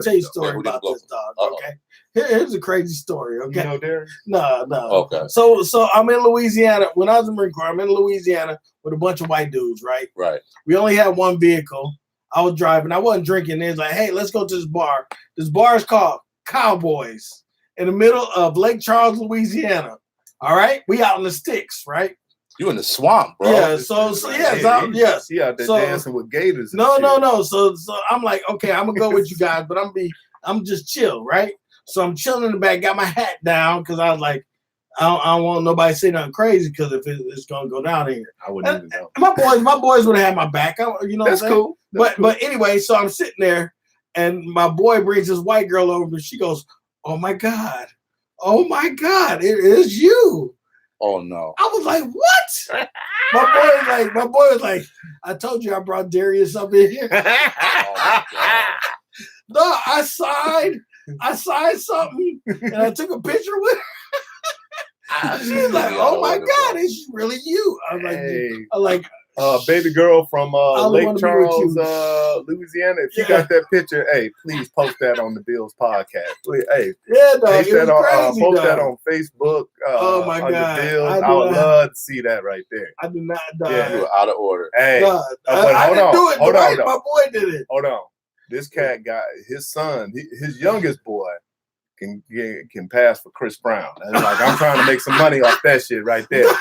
S3: tell you a story about this dog. Okay. Here's a crazy story. Okay.
S2: You know Darius?
S3: No.
S1: Okay.
S3: So I'm in Louisiana. When I was in the Marine Corps, I'm in Louisiana with a bunch of white dudes, right?
S1: Right.
S3: We only had one vehicle. I was driving. I wasn't drinking. They was like, hey, let's go to this bar. This bar is called Cowboys in the middle of Lake Charles, Louisiana. All right? We out in the sticks, right?
S1: You in the swamp, bro.
S3: Yeah, yes.
S2: Yeah, they're dancing with gators.
S3: No. So I'm like, okay, I'm gonna go with you guys, but I'm just chill, right? So I'm chilling in the back, got my hat down because I was like, I don't want nobody to say nothing crazy because if it's gonna go down here.
S2: I wouldn't even know.
S3: My boys would have had my back. You know
S2: that's
S3: what I'm
S2: cool.
S3: But anyway, so I'm sitting there and my boy brings this white girl over and she goes, oh my God, it is you.
S1: Oh no.
S3: I was like, what? my boy was like, I told you I brought Darius up in here.
S1: Oh,
S3: no, I signed something and I took a picture with her. She's like, oh my God, it's really you. I was like,
S2: baby girl from Lake Charles, Louisiana. If you got that picture, hey, please post that on the Bils Podcast. Hey,
S3: dog,
S2: post that on Facebook.
S3: Oh my God,
S2: I would love to see that right there.
S3: I do not. Dog.
S1: Yeah, you were out of order.
S2: Hey,
S3: I didn't do it. Hold on, my boy did it.
S2: Hold on, this cat got his son, his youngest boy. Can pass for Chris Brown. And like I'm trying to make some money off that shit right there.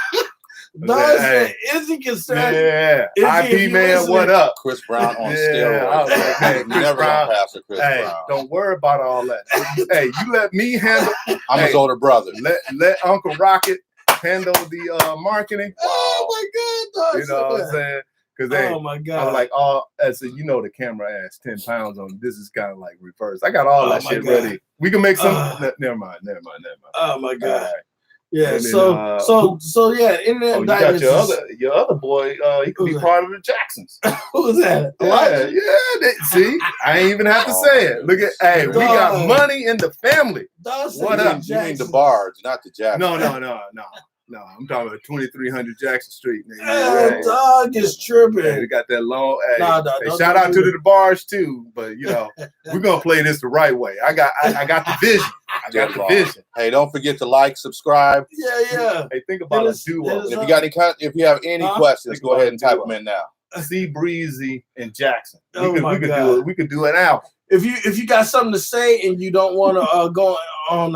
S3: Izzy can say,
S2: yeah, IP man, what up?
S1: Chris Brown on steroids.
S2: Like, hey,
S1: never gonna pass for Chris Brown.
S2: Don't worry about all that. Hey, you let me handle.
S1: I'm his older brother.
S2: Let Uncle Rocket handle the marketing.
S3: Oh my God, dog.
S2: You know what I'm saying? Because
S3: oh my God,
S2: I'm like, the camera adds 10 pounds on this is kind of like reverse. I got all that shit ready. We can make some. Never mind.
S3: Oh my God.
S2: Right.
S3: Yeah.
S2: Then,
S3: so yeah. In the
S2: you got your other boy. He could be part of the Jacksons.
S3: Who was that?
S2: See, I ain't even have to say it. Look at, we got money in the family.
S3: What
S1: up? You mean the Bards, not the Jacksons?
S2: No, I'm talking about 2300 Jackson Street.
S3: Dog is tripping.
S2: They got that long.
S3: Hey,
S2: shout out to the bars too, but we're gonna play this the right way. I got the vision. I got the vision.
S1: Hey, don't forget to like, subscribe.
S3: Yeah.
S2: Hey, think about a duo.
S1: If you have any questions, go ahead and type them in now.
S2: C Breezy and Jackson. We could do an album.
S3: If you got something to say and you don't want to go on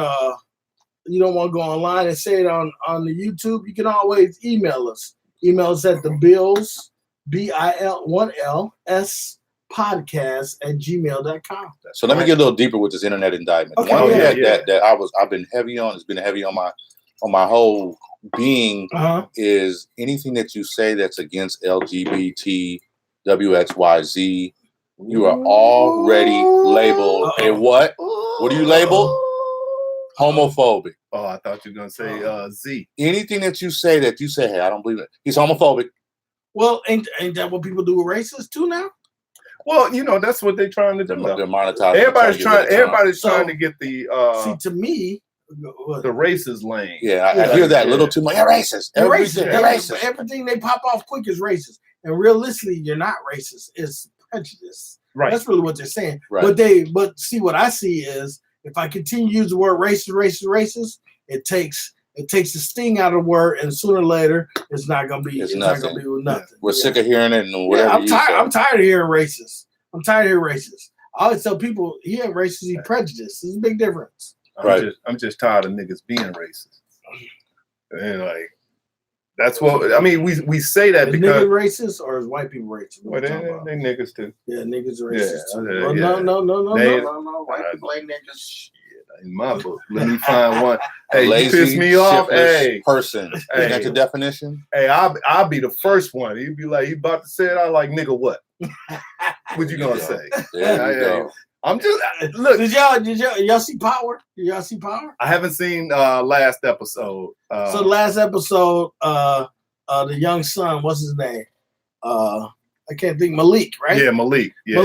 S3: you don't want to go online and say it on the YouTube, you can always email us. Email us at the Bils, BIL1LS podcast@gmail.com.
S1: So let me get a little deeper with this internet indictment.
S3: Okay,
S1: One thing that I've been heavy on, it's been heavy on my whole being is anything that you say that's against LGBT, WXYZ, You are already labeled a what? What are you labeled? Homophobic.
S2: Oh, I thought you were gonna say Z.
S1: Anything that you say, hey, I don't believe it. He's homophobic.
S3: Well, ain't that what people do with racists too now?
S2: Well, that's what they're trying to do.
S1: They're monetizing.
S2: Everybody's trying to get the
S3: see, to me,
S2: the racist lane.
S1: Yeah, I hear that a little too much. You're racist.
S3: They're racist.
S1: They're racist.
S3: Everything they pop off quick is racist. And realistically, you're not racist. It's prejudice.
S2: Right.
S3: That's really what they're saying.
S1: Right.
S3: But see, what I see is if I continue to use the word racist, it takes the sting out of the word, and sooner or later, it's not gonna be not gonna be with nothing.
S1: We're sick of hearing it, and whatever.
S3: I'm tired of hearing racist. I'm tired of hearing racist. I always tell people, he ain't racist, he's prejudiced. There's a big difference.
S2: I'm just tired of niggas being racist. And like, that's what I mean. We say that because
S3: niggas racist or is white people racist?
S2: Well, they niggas too.
S3: Yeah, niggas are racist.
S2: Yeah,
S3: well,
S2: yeah.
S3: No. White people ain't niggas.
S2: In my book, let me find one. Hey,
S1: lazy,
S2: you piss me off. Hey,
S1: person.
S2: Hey.
S1: Is that your definition?
S2: Hey, I'll be the first one. He'd be like, you about to say it? I like nigga what? What you gonna say?
S1: There you go.
S2: I'm just look.
S3: Did y'all see Power? Did y'all see Power?
S2: I haven't seen last episode.
S3: So the last episode, the young son, what's his name? I can't think. Malik, right?
S2: Yeah, Malik. Yeah.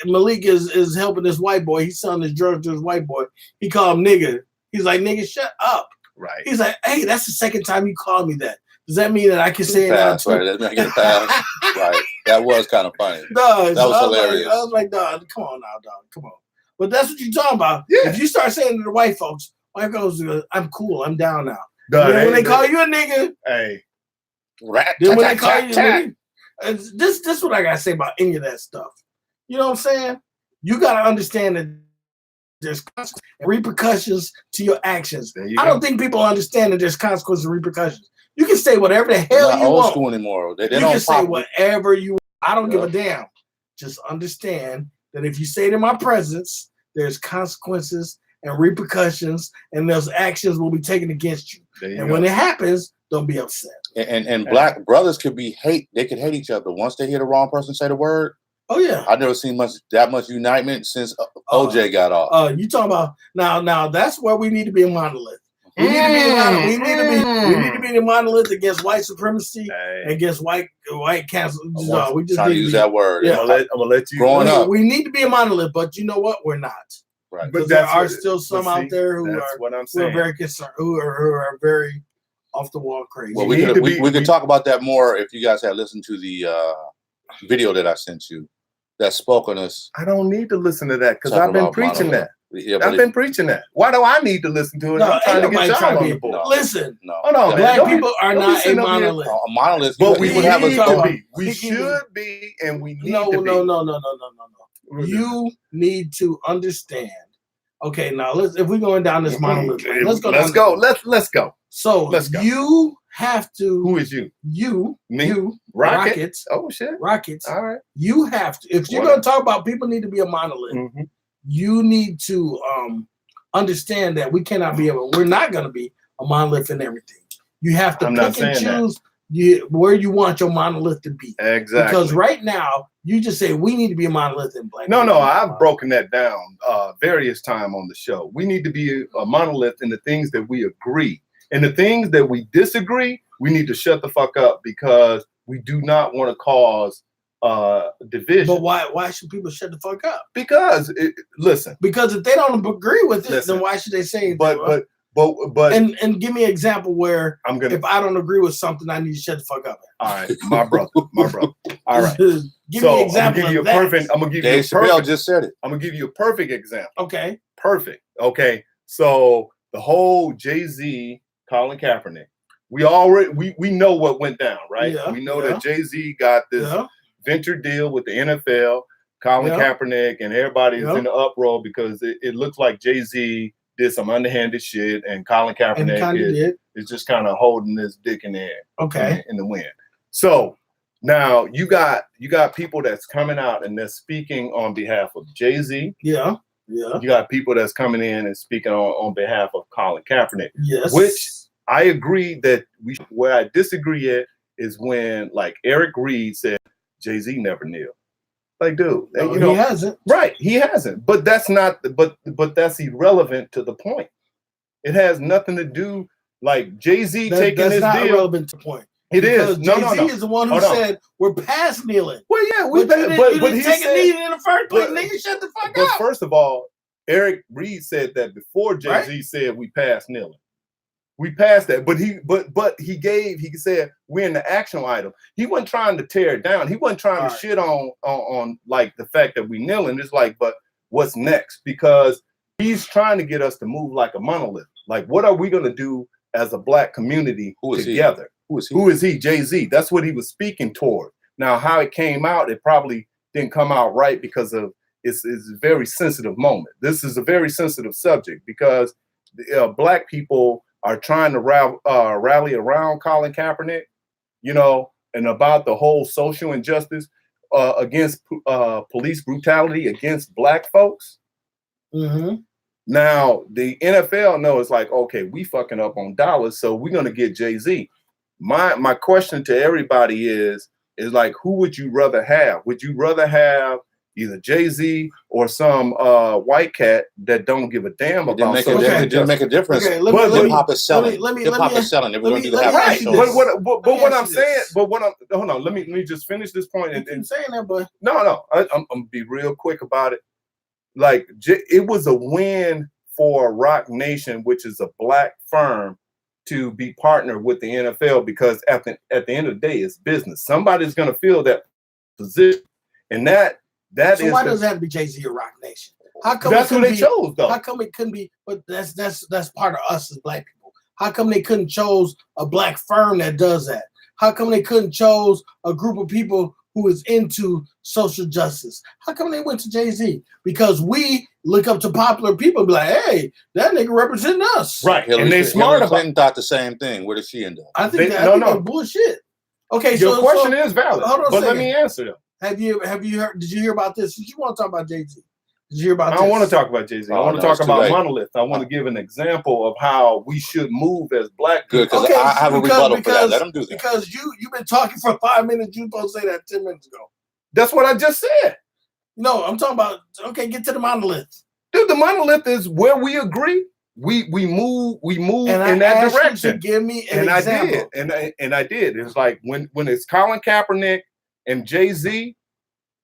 S3: Malik is helping this white boy. He's selling his drugs to this white boy. He called him nigga. He's like, nigga, shut up.
S2: Right.
S3: He's like, hey, that's the second time you called me that. Does that mean that I can say it now too?
S1: Right, that's making it pass. Right. That was kind of funny.
S3: Dog,
S1: that was hilarious.
S3: I was like, dog, come on now, dog. Come on. But that's what you're talking about.
S2: Yeah.
S3: If you start saying to the white folks, white folks go, I'm cool, I'm down now.
S2: Dog,
S3: when they call you a nigga,
S2: hey.
S3: Then when they call you this is what I gotta say about any of that stuff. You know what I'm saying? You gotta understand that there's consequences and repercussions to your actions. I don't think people understand that there's consequences and repercussions. You can say whatever the hell you
S1: old
S3: want.
S1: School anymore. They
S3: you
S1: don't
S3: can say whatever you want. I don't give a damn. Just understand that if you say it in my presence, there's consequences and repercussions, and those actions will be taken against you. And when it happens, don't be upset.
S1: And black brothers could they could hate each other. Once they hear the wrong person say the word,
S3: oh yeah.
S1: I've never seen that much unitement since OJ got off.
S3: You talking about now that's where we need to be a monolith. We need to be the monolith against white supremacy, against white cancel. We just
S1: try to use that word.
S2: Yeah, I'm gonna let you.
S1: Growing up,
S3: we need to be a monolith, but you know what? We're not.
S1: Right.
S3: But there are still some out there who
S2: are
S3: very concerned, who are very off the wall crazy.
S1: Well, we could talk about that more if you guys had listened to the video that I sent you that spoke on us.
S2: I don't need to listen to that because I've been preaching that.
S1: Yeah,
S2: I've been preaching that. Why do I need to listen to it?
S3: No,
S2: I'm trying to get y'all on the board.
S3: Listen,
S2: no,
S3: black people are not a monolith.
S1: A monolith,
S2: but we would have
S3: to
S2: be. We should be, and we need to be.
S3: No. You need to understand. Okay, now if we're going down this monolith, let's go.
S2: Let's go.
S3: So
S2: let's go.
S3: You have to.
S2: Who is you?
S3: Me.
S2: You.
S3: Rockets.
S2: Oh shit.
S3: Rockets.
S2: All right.
S3: You have to. If you're going to talk about people need to be a monolith, you need to understand that we cannot be we're not going to be a monolith in everything. You have to pick and choose where you want your monolith to be.
S2: Exactly.
S3: Because right now you just say we need to be a monolith in black.
S2: No, I've broken that down various times on the show. We need to be a monolith in the things that we agree. And the things that we disagree, we need to shut the fuck up because we do not want to cause division.
S3: But why should people shut the fuck up?
S2: Because listen.
S3: Because if they don't agree with it, then why should they say it?
S2: But
S3: and give me an example where if I don't agree with something, I need to shut the fuck up.
S2: All right, my brother. All right.
S3: Give me an example.
S2: I'm gonna give you
S1: Dave Chappelle just said it.
S2: I'm gonna give you a perfect example.
S3: Okay.
S2: Perfect. Okay. So the whole Jay-Z, Colin Kaepernick, we know what went down, right?
S3: Yeah,
S2: we know that Jay-Z got this venture deal with the NFL, Colin Kaepernick, and everybody's in the uproar because it looks like Jay-Z did some underhanded shit, and Colin Kaepernick is just kind of holding his dick in the air, in the wind. So now you got people that's coming out and they're speaking on behalf of Jay-Z.
S3: Yeah.
S2: You got people that's coming in and speaking on behalf of Colin Kaepernick.
S3: Yes.
S2: Which I agree that where I disagree at is when like Eric Reed said Jay-Z never kneeled. Like, dude,
S3: No,
S2: you know,
S3: he hasn't.
S2: Right, he hasn't. But that's not. But that's irrelevant to the point. It has nothing to do. Like Jay-Z taking
S3: that's
S2: his
S3: not
S2: deal.
S3: irrelevant to the point.
S2: It
S3: because
S2: is. No,
S3: Jay-Z is the one who said we're past kneeling.
S2: Well, yeah,
S3: but he take
S2: said,
S3: a knee in the first place. Nigga, shut the fuck
S2: but
S3: up.
S2: First of all, Eric Reed said that before Jay-Z said we passed kneeling. We passed that, but he said we're in the action item. He wasn't trying to tear it down. He wasn't trying to shit on like the fact that we kneeling. It's like, but what's next? Because he's trying to get us to move like a monolith. Like, what are we gonna do as a black community together? Who is he? Jay-Z. That's what he was speaking toward. Now, how it came out, it probably didn't come out right because of it's a very sensitive moment. This is a very sensitive subject because black people are trying to rally around Colin Kaepernick, you know, and about the whole social injustice against police brutality against black folks.
S3: Mm-hmm.
S2: Now, the NFL knows, like, okay, we fucking up on dollars, so we're going to get Jay-Z. My question to everybody is like, who would you rather have? Would you rather have either Jay-Z or some white cat that don't give a damn about
S1: it didn't make a difference.
S3: Okay,
S1: hip hop is selling. Hip hop is selling. If we're going to do the halftime show.
S2: But what I'm saying, hold on, let me just finish this point.
S3: And saying that, boy.
S2: No, I'm gonna be real quick about it. Like, it was a win for Rock Nation, which is a black firm, to be partnered with the NFL because at the end of the day, it's business. Somebody's gonna fill that position, and that
S3: so
S2: is.
S3: Why does it have to be Jay-Z or Rock Nation? How come
S2: that's who they chose, though?
S3: How come it couldn't be? But that's part of us as black people. How come they couldn't chose a black firm that does that? How come they couldn't chose a group of people who is into social justice? How come they went to Jay-Z? Because we look up to popular people and be like, hey, that nigga representing us.
S2: Right. And they smart about
S1: Clinton thought the same thing. Where did she end up?
S3: I think that's bullshit. Okay,
S2: your question is valid.
S3: Hold on
S2: but let me answer them.
S3: Have you heard? Did you hear about this? Did you want to talk about Jay-Z? Did you hear about this?
S2: I don't want to talk about Jay-Z. I want to talk about Monolith. I want to give an example of how we should move as black people.
S1: Good, because I have a rebuttal for that. Let him do that.
S3: Because you've been talking for 5 minutes. You supposed to say that 10 minutes ago.
S2: That's what I just said.
S3: No, I'm talking about, okay, get to the monolith.
S2: Dude, the monolith is where we agree. We move in that direction.
S3: You to give me an example.
S2: I did. It's like when it's Colin Kaepernick and Jay-Z,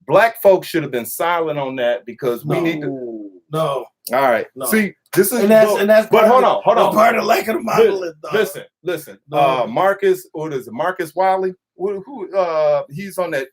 S2: black folks should have been silent on that because we need to.
S3: No.
S2: All right.
S3: No.
S2: See, this is.
S3: And that's
S2: but hold on.
S3: Part of lack of the monolith.
S2: Listen. Marcus, what is it? Marcus Wiley. Who? He's on that.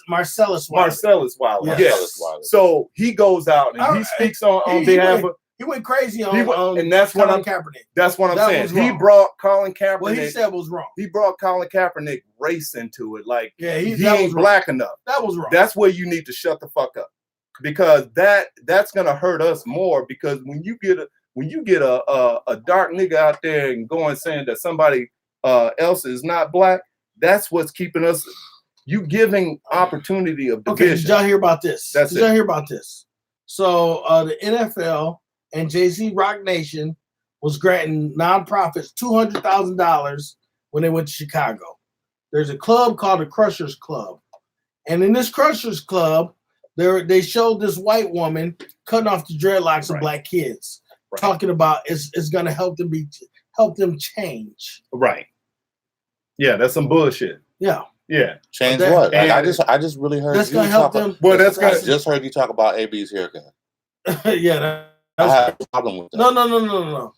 S3: Marcellus Wiley.
S2: Marcellus Wiley.
S3: Yes.
S2: Wiley. So he goes out and he speaks on behalf of.
S3: He went crazy on
S2: and that's
S3: Colin
S2: what
S3: Kaepernick.
S2: That's what I'm saying. He brought Colin Kaepernick.
S3: What he said was wrong.
S2: He brought Colin Kaepernick race into it. Like, he ain't black enough.
S3: That was wrong.
S2: That's where you need to shut the fuck up, because that's gonna hurt us more. Because when you get a dark nigga out there and going saying that somebody else is not black, that's what's keeping us. You giving opportunity of division.
S3: Okay, did y'all hear about this?
S2: Did
S3: y'all hear about this? So the NFL and Jay-Z Rock Nation was granting nonprofits $200,000 when they went to Chicago. There's a club called the Crushers Club. And in this Crushers Club, they showed this white woman cutting off the dreadlocks of black kids, talking about it's going to help them change.
S2: Right. Yeah, that's some bullshit.
S3: Yeah.
S2: Yeah.
S1: Change what? Like, I just really heard
S3: that's
S1: you
S3: gonna help them.
S2: Well, that's
S1: I just heard you talk about AB's haircut.
S3: Yeah.
S1: I have a problem with that.
S3: No.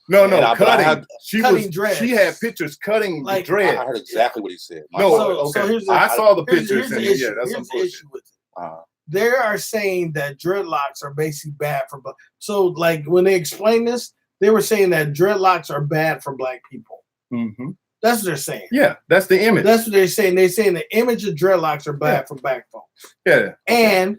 S2: Cutting.
S3: Cutting dreads.
S2: She had pictures cutting the dreads.
S1: I heard exactly what he said.
S2: I saw the pictures.
S3: Here's the issue with it. They are saying that dreadlocks are basically bad for black. So, like, when they explain this, they were saying that dreadlocks are bad for black people.
S2: Mm-hmm.
S3: That's what they're saying.
S2: Yeah, that's the image.
S3: That's what they're saying. They're saying the image of dreadlocks are bad for black folks.
S2: Yeah.
S3: And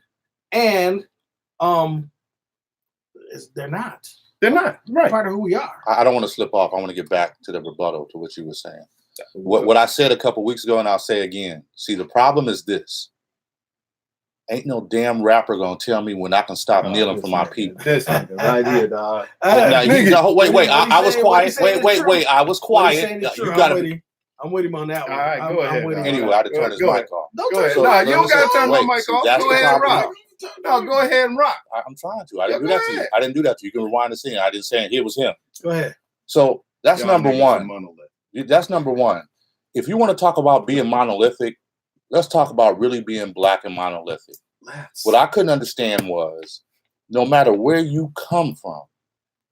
S3: they're not.
S2: They're not. Right.
S3: Part of who we are.
S1: I don't want to slip off. I want to get back to the rebuttal to what you were saying. What I said a couple weeks ago, and I'll say again. See, the problem is this. Ain't no damn rapper gonna tell me when I can stop kneeling for my people.
S2: This right here, dog.
S1: Wait. I was quiet. Wait. I was quiet. You
S3: I'm with him on that one.
S2: All right, go ahead.
S1: Anyway, I had to turn his mic off.
S2: Go ahead. No, you don't got to turn my mic off. Go ahead and rock. No, go ahead and rock.
S1: I'm trying to. I didn't do that to you. I didn't do that to you. You can rewind the scene. I didn't say it was him.
S3: Go ahead.
S1: So that's number one. That's number one. If you want to talk about being monolithic, let's talk about really being black and monolithic. What I couldn't understand was, no matter where you come from,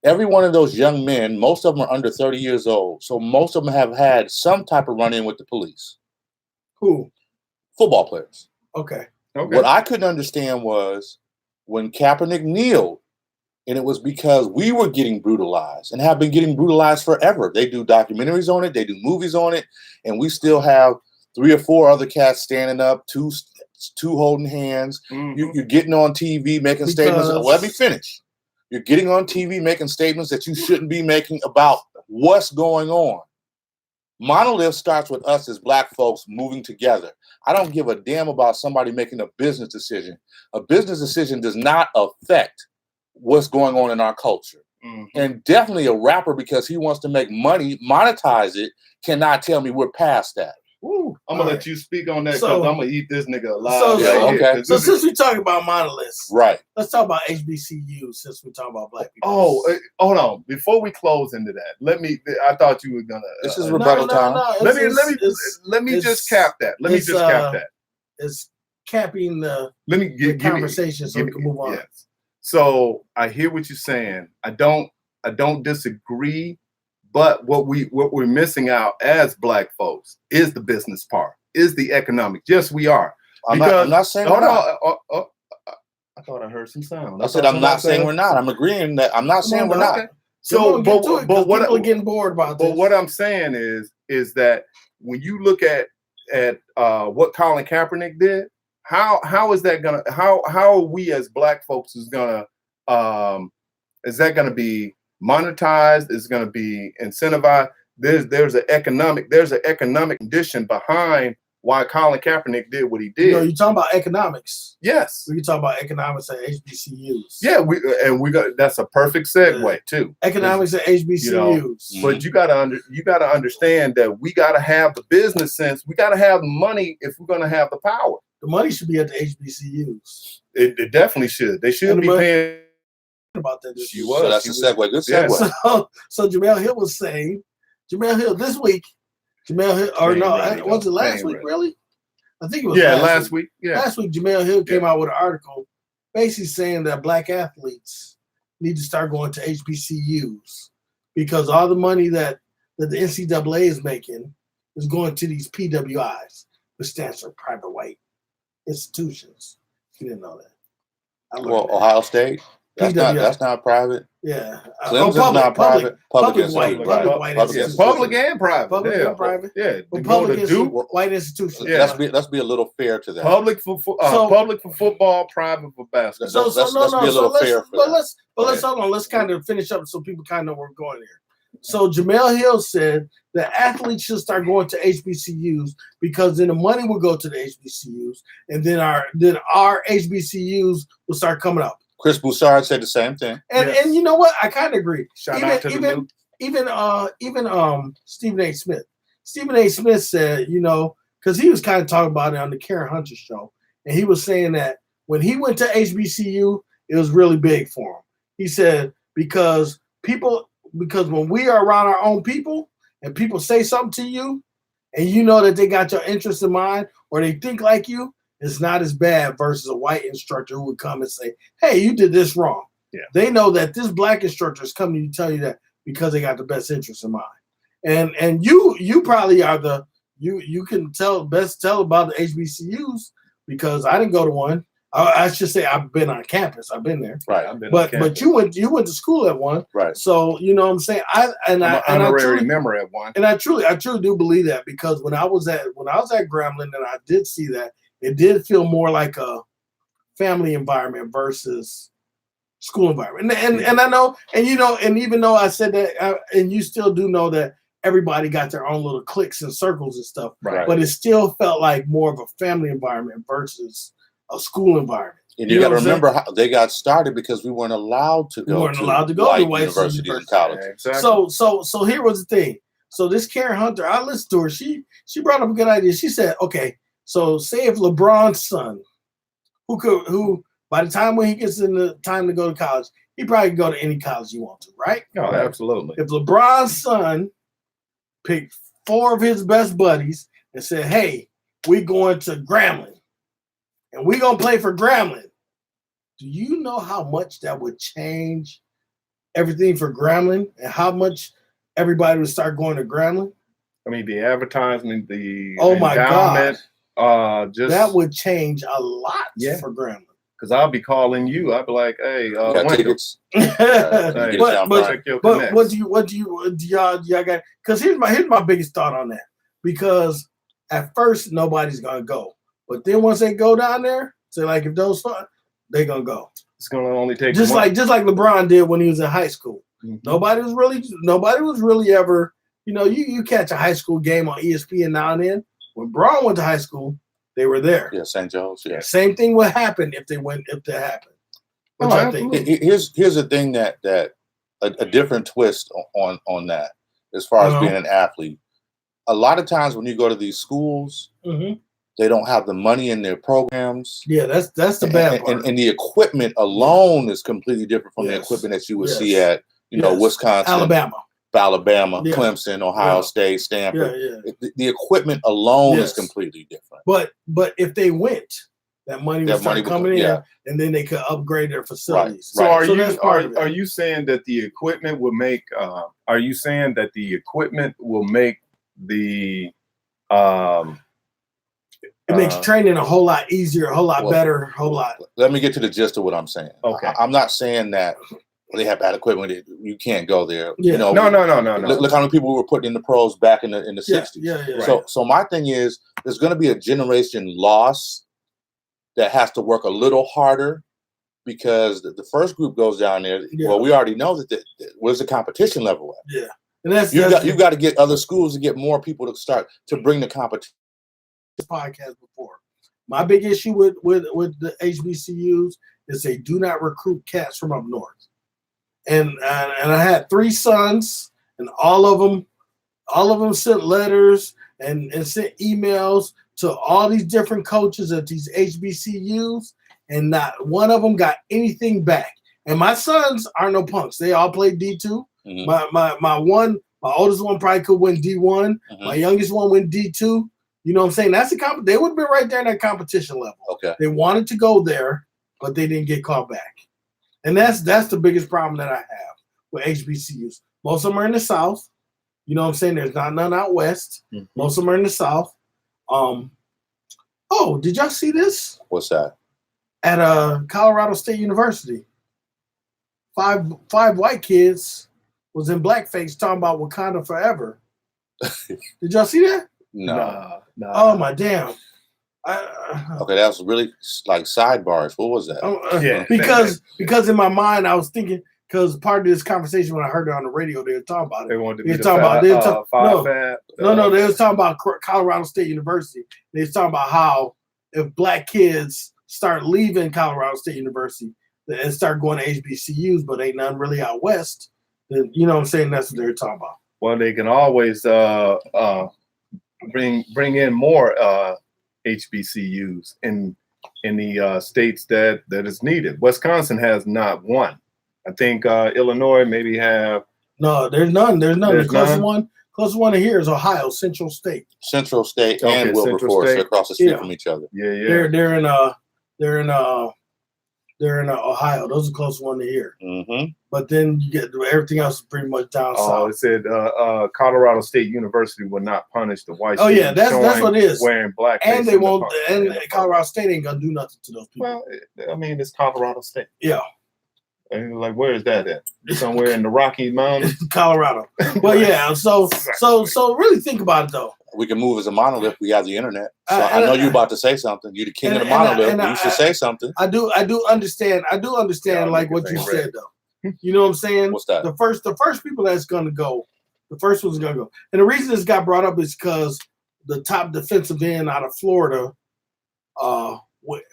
S1: every one of those young men, most of them are under 30 years old. So most of them have had some type of run-in with the police.
S3: Who?
S1: Football players.
S3: Okay.
S1: What I couldn't understand was when Kaepernick kneeled, and it was because we were getting brutalized and have been getting brutalized forever. They do documentaries on it. They do movies on it. And we still have 3 or 4 other cats standing up, two holding hands. Mm-hmm. You're getting on TV making statements. Well, let me finish. You're getting on TV making statements that you shouldn't be making about what's going on. Monolith starts with us as black folks moving together. I don't give a damn about somebody making a business decision. A business decision does not affect what's going on in our culture. Mm-hmm. And definitely a rapper, because he wants to make money, monetize it, cannot tell me we're past that.
S2: Ooh, I'm going to let you speak on that, because I'm going to eat this nigga alive.
S3: Okay. So since we talking about monoliths,
S1: right?
S3: Let's talk about HBCUs since we talk about black people.
S2: Oh, hold on. Before we close into that, I thought you were going to.
S1: This is rebuttal time.
S2: Let me just cap that. Let me just cap that.
S3: It's capping the conversation so we can move on.
S2: Yes. So I hear what you're saying. I don't disagree, but what we're missing out as black folks is the business part, is the economic. Yes, we are.
S1: I'm not saying we're not.
S2: I thought I heard some sound.
S1: I said I'm not saying we're not. I'm agreeing that I'm not saying we're not.
S3: Okay. So, but what people are getting bored about this.
S2: But what I'm saying is that when you look at what Colin Kaepernick did, how is that gonna how are we as black folks is that gonna be monetized? Is gonna be incentivized? There's an economic condition behind why Colin Kaepernick did what he did.
S3: You're talking about economics.
S2: Yes.
S3: We can talk about economics at HBCUs.
S2: Yeah, that's a perfect segue too.
S3: Economics at HBCUs.
S2: But you gotta understand that we gotta have the business sense. We gotta have the money if we're gonna have the power.
S3: The money should be at the HBCUs.
S2: It definitely should. They should be paying
S3: about that.
S1: So that's a segue. Good segue.
S3: Yeah. So Jamel Hill was saying, this week, was it last week, really? I think it was
S2: last week. Yeah.
S3: Last week, Jamel Hill came out with an article basically saying that black athletes need to start going to HBCUs because all the money that the NCAA is making is going to these PWIs, which stands for private white institutions. You didn't know that.
S1: Well, Ohio State? That's not private.
S3: Yeah.
S1: Clemson's not private.
S3: Public white institutions.
S2: Public and private.
S3: Public and private.
S2: Yeah.
S3: Public white institutions.
S1: Yeah. Let's be a little fair to that.
S2: Public for football, private for basketball.
S1: Let's be a little fair for that.
S3: Let's hold on. Let's kind of finish up so people kind of know where we're going here. So Jamel Hill said that athletes should start going to HBCUs because then the money will go to the HBCUs, and then our HBCUs will start coming up.
S1: Chris Broussard said the same thing.
S3: And you know what? I kind of agree.
S2: Shout out to the
S3: even Stephen A. Smith. Stephen A. Smith said, because he was kind of talking about it on the Karen Hunter show, and he was saying that when he went to HBCU, it was really big for him. He said because when we are around our own people and people say something to you, and you know that they got your interest in mind or they think like you, it's not as bad versus a white instructor who would come and say, hey, you did this wrong.
S2: Yeah.
S3: They know that this black instructor is coming to tell you that because they got the best interest in mind. And you probably are you can best tell about the HBCUs because I didn't go to one. I should say I've been on campus. I've been there.
S1: Right.
S3: But you went to school at one.
S1: Right.
S3: So you know what I'm saying? I'm an
S2: honorary member at one.
S3: And I truly do believe that because when I was at Grambling and I did see that, it did feel more like a family environment versus school environment. And I know, and even though I said that, and you still do know that everybody got their own little cliques and circles and stuff,
S1: right.
S3: But it still felt like more of a family environment versus a school environment.
S1: And you got to remember how they got started because we weren't allowed to go to white universities and colleges.
S3: Exactly. So here was the thing. So this Karen Hunter, I listened to her. She brought up a good idea. She said, okay, so say if LeBron's son, who by the time when he gets in the time to go to college, he probably can go to any college you want to, right?
S2: Oh, absolutely.
S3: If LeBron's son picked 4 of his best buddies and said, hey, we going to Grambling and we going to play for Grambling, do you know how much that would change everything for Grambling and how much everybody would start going to Grambling?
S2: I mean, the advertisement, the
S3: my God.
S2: Just
S3: that would change a lot for Grambling.
S2: Because I'll be calling you. I'll be like, hey,
S1: tickets.
S3: But what do y'all got? Because here's my biggest thought on that. Because at first nobody's gonna go, but then once they go down there, so like if those fun, they're gonna go.
S2: It's gonna only take
S3: just like LeBron did when he was in high school. Mm-hmm. Nobody was really ever. You catch a high school game on ESPN now and then. When Braun went to high school, they were there.
S1: Yeah, St. Joe's. Yeah.
S3: Same thing would happen if that happened. What I think?
S1: Here's the thing that a different twist on that as far as being an athlete. A lot of times when you go to these schools, they don't have the money in their programs.
S3: Yeah, that's the bad part.
S1: And the equipment alone is completely different from the equipment that you would see at Wisconsin, Alabama, Clemson, Ohio State, Stanford. The equipment alone is completely different.
S3: But if they went, that money would start coming in, and then they could upgrade their facilities.
S2: Right. So are you saying that the equipment will make? Are you saying that the equipment will make the?
S3: It makes training a whole lot easier, a whole lot better, a whole lot.
S1: Let me get to the gist of what I'm saying.
S2: Okay.
S1: I'm not saying that they have bad equipment. You can't go there.
S3: Yeah.
S1: No. Look how many people were putting in the pros back in the 60s.
S3: Yeah.
S1: So my thing is, there's going to be a generation loss that has to work a little harder because the first group goes down there. Yeah. Well, we already know that where's the competition level at?
S3: Yeah, and
S1: you've got to get other schools to get more people to start to bring the competition.
S3: Podcast before. My big issue with the HBCUs is they do not recruit cats from up north. And I had 3 sons, and all of them sent letters and sent emails to all these different coaches at these HBCUs, and not one of them got anything back. And my sons are no punks. They all played D2. Mm-hmm. My oldest one probably could win D1. Mm-hmm. My youngest one went D2. You know what I'm saying? That's they would have been right there in that competition level.
S1: Okay.
S3: They wanted to go there, but they didn't get called back. And that's the biggest problem that I have with HBCUs. Most of them are in the South. You know what I'm saying? There's not none out west. Mm-hmm. Most of them are in the South. Did y'all see this?
S1: What's that?
S3: At Colorado State University, 5 white kids was in blackface talking about Wakanda forever. Did y'all see that?
S1: No.
S3: Oh my damn.
S1: Okay, that was really like sidebars. What was that?
S3: Because in my mind I was thinking, because part of this conversation when I heard it on the radio, they were talking about it.
S2: They wanted to
S3: be
S2: they
S3: was talking about Colorado State University. They was talking about how if black kids start leaving Colorado State University and start going to HBCUs, but ain't none really out west, then you know what I'm saying? That's what they're talking about.
S2: Well, they can always bring in more HBCUs in the states that is needed. Wisconsin has not one. I think Illinois maybe have.
S3: No, there's none. The closest one here is Ohio, Central State.
S1: Central State and Wilberforce across the street from each other.
S2: Yeah.
S3: They're in Ohio. Those are the closest one to here.
S1: Mm-hmm.
S3: But then you get everything else is pretty much down south.
S2: It said Colorado State University will not punish the white.
S3: Oh yeah, that's what it is.
S2: Wearing black,
S3: and they won't. And Colorado State ain't gonna do nothing to those people.
S2: Well, I mean, it's Colorado State.
S3: Yeah.
S2: And like, where is that at? Somewhere in the Rocky Mountains,
S3: Colorado. Well, yeah. So really think about it though.
S1: We can move as a monolith. We have the internet. So I know you're about to say something. You're the king of the monolith. You should say something.
S3: I do understand like what you said though. You know what I'm saying?
S1: What's that?
S3: The first people that's gonna go, the first one's gonna go. And the reason this got brought up is because the top defensive end out of Florida,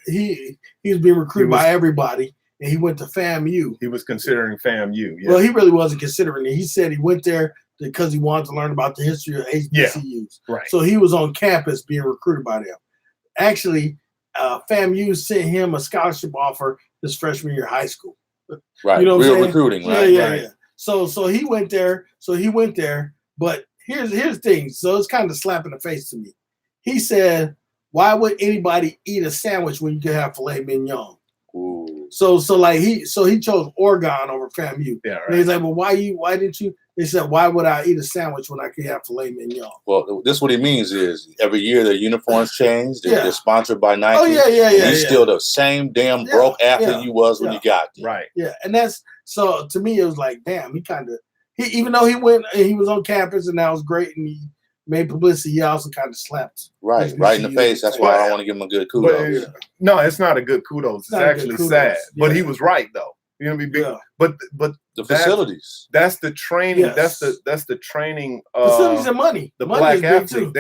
S3: he's being recruited by everybody. And he went to FAMU.
S2: He was considering FAMU. Yeah.
S3: Well, he really wasn't considering it. He said he went there because he wanted to learn about the history of HBCUs.
S2: Right.
S3: So he was on campus being recruited by them. Actually, FAMU sent him a scholarship offer his freshman year of high school.
S1: Right.
S3: You know what I'm saying?
S1: Recruiting, right?
S3: Yeah. So he went there. But here's the thing. So it's kind of a slap in the face to me. He said, "Why would anybody eat a sandwich when you can have filet mignon?"
S1: Ooh.
S3: So he chose Oregon over FAMU.
S2: Yeah, right.
S3: And he's like, "Well, why didn't you?" They said, "Why would I eat a sandwich when I could have filet mignon?"
S1: Well, this what he means is every year their uniforms change. They're sponsored by Nike.
S3: Oh yeah.
S1: He's still the same damn broke athlete you was when you got there.
S2: Right.
S3: Yeah, and that's so to me it was like, damn, even though he was on campus and that was great and he made publicity, he also kind of slapped.
S1: Right in the face. That's why I don't want to give him a good kudos.
S2: No, it's not a good kudos. It's actually sad.
S3: Yeah.
S2: But he was right though. You know what I mean?
S3: Yeah.
S2: But
S1: the facilities.
S2: That's the training.
S3: Yes.
S2: That's the training.
S3: Facilities and money.
S2: The
S3: money
S2: black athlete.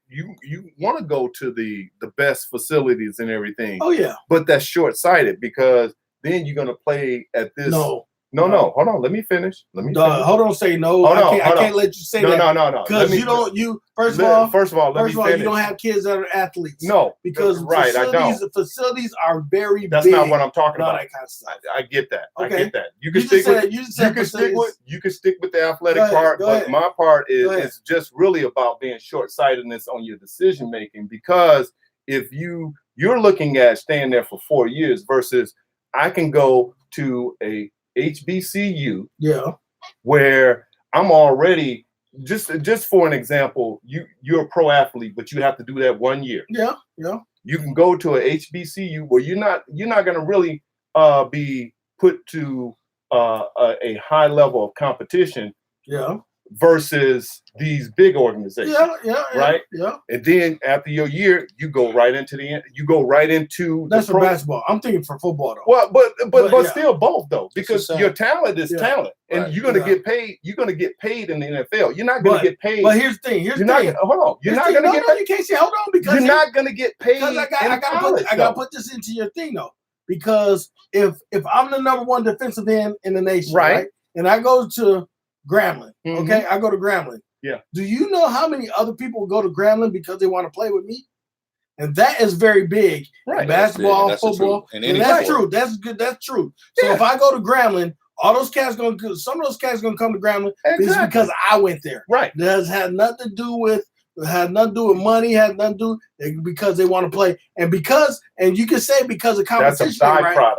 S2: You want to go to the best facilities and everything.
S3: Oh yeah.
S2: But that's short sighted because then you're gonna play at this. No. Hold on. Let me finish.
S3: Hold on. Say no. I can't let you say that.
S2: No.
S3: Because first of all,
S2: you
S3: don't have kids that are athletes.
S2: No,
S3: because facilities are very
S2: That's
S3: big.
S2: not what I'm talking about.
S3: That kind of stuff.
S2: I get that.
S3: Okay.
S2: I get that. You can stick with the athletic part, but my part is just really about being short-sightedness on your decision making. Because if you're looking at staying there for 4 years versus I can go to a HBCU, where I'm already just for an example, you're a pro athlete, but you have to do that 1 year.
S3: Yeah.
S2: You can go to a HBCU where you're not going to really be put to a high level of competition.
S3: Yeah.
S2: Versus these big organizations. Right.
S3: Yeah.
S2: And then after your year, you go right into
S3: That's for basketball. I'm thinking for football though.
S2: Well, but still both though, because your talent is talent, and you're gonna get paid. You're gonna get paid in the NFL. You're not gonna get paid.
S3: But here's the thing.
S2: Hold on. You're not gonna get paid.
S3: You can't say hold on because
S2: you're not gonna get paid.
S3: I gotta put this into your thing though, because if I'm the number one defensive end in the nation, right, and I go to Grambling, okay? I go to Grambling.
S2: Yeah.
S3: Do you know how many other people go to Grambling because they want to play with me? And that is very big.
S2: Right.
S3: In basketball, football. And that's true. That's good. That's true. So if I go to Grambling, some of those cats gonna come to Grambling because I went there.
S2: Right.
S3: That had nothing to do with money, had nothing to do because they want to play. And you can say because of competition.
S2: That's a byproduct.
S3: Right?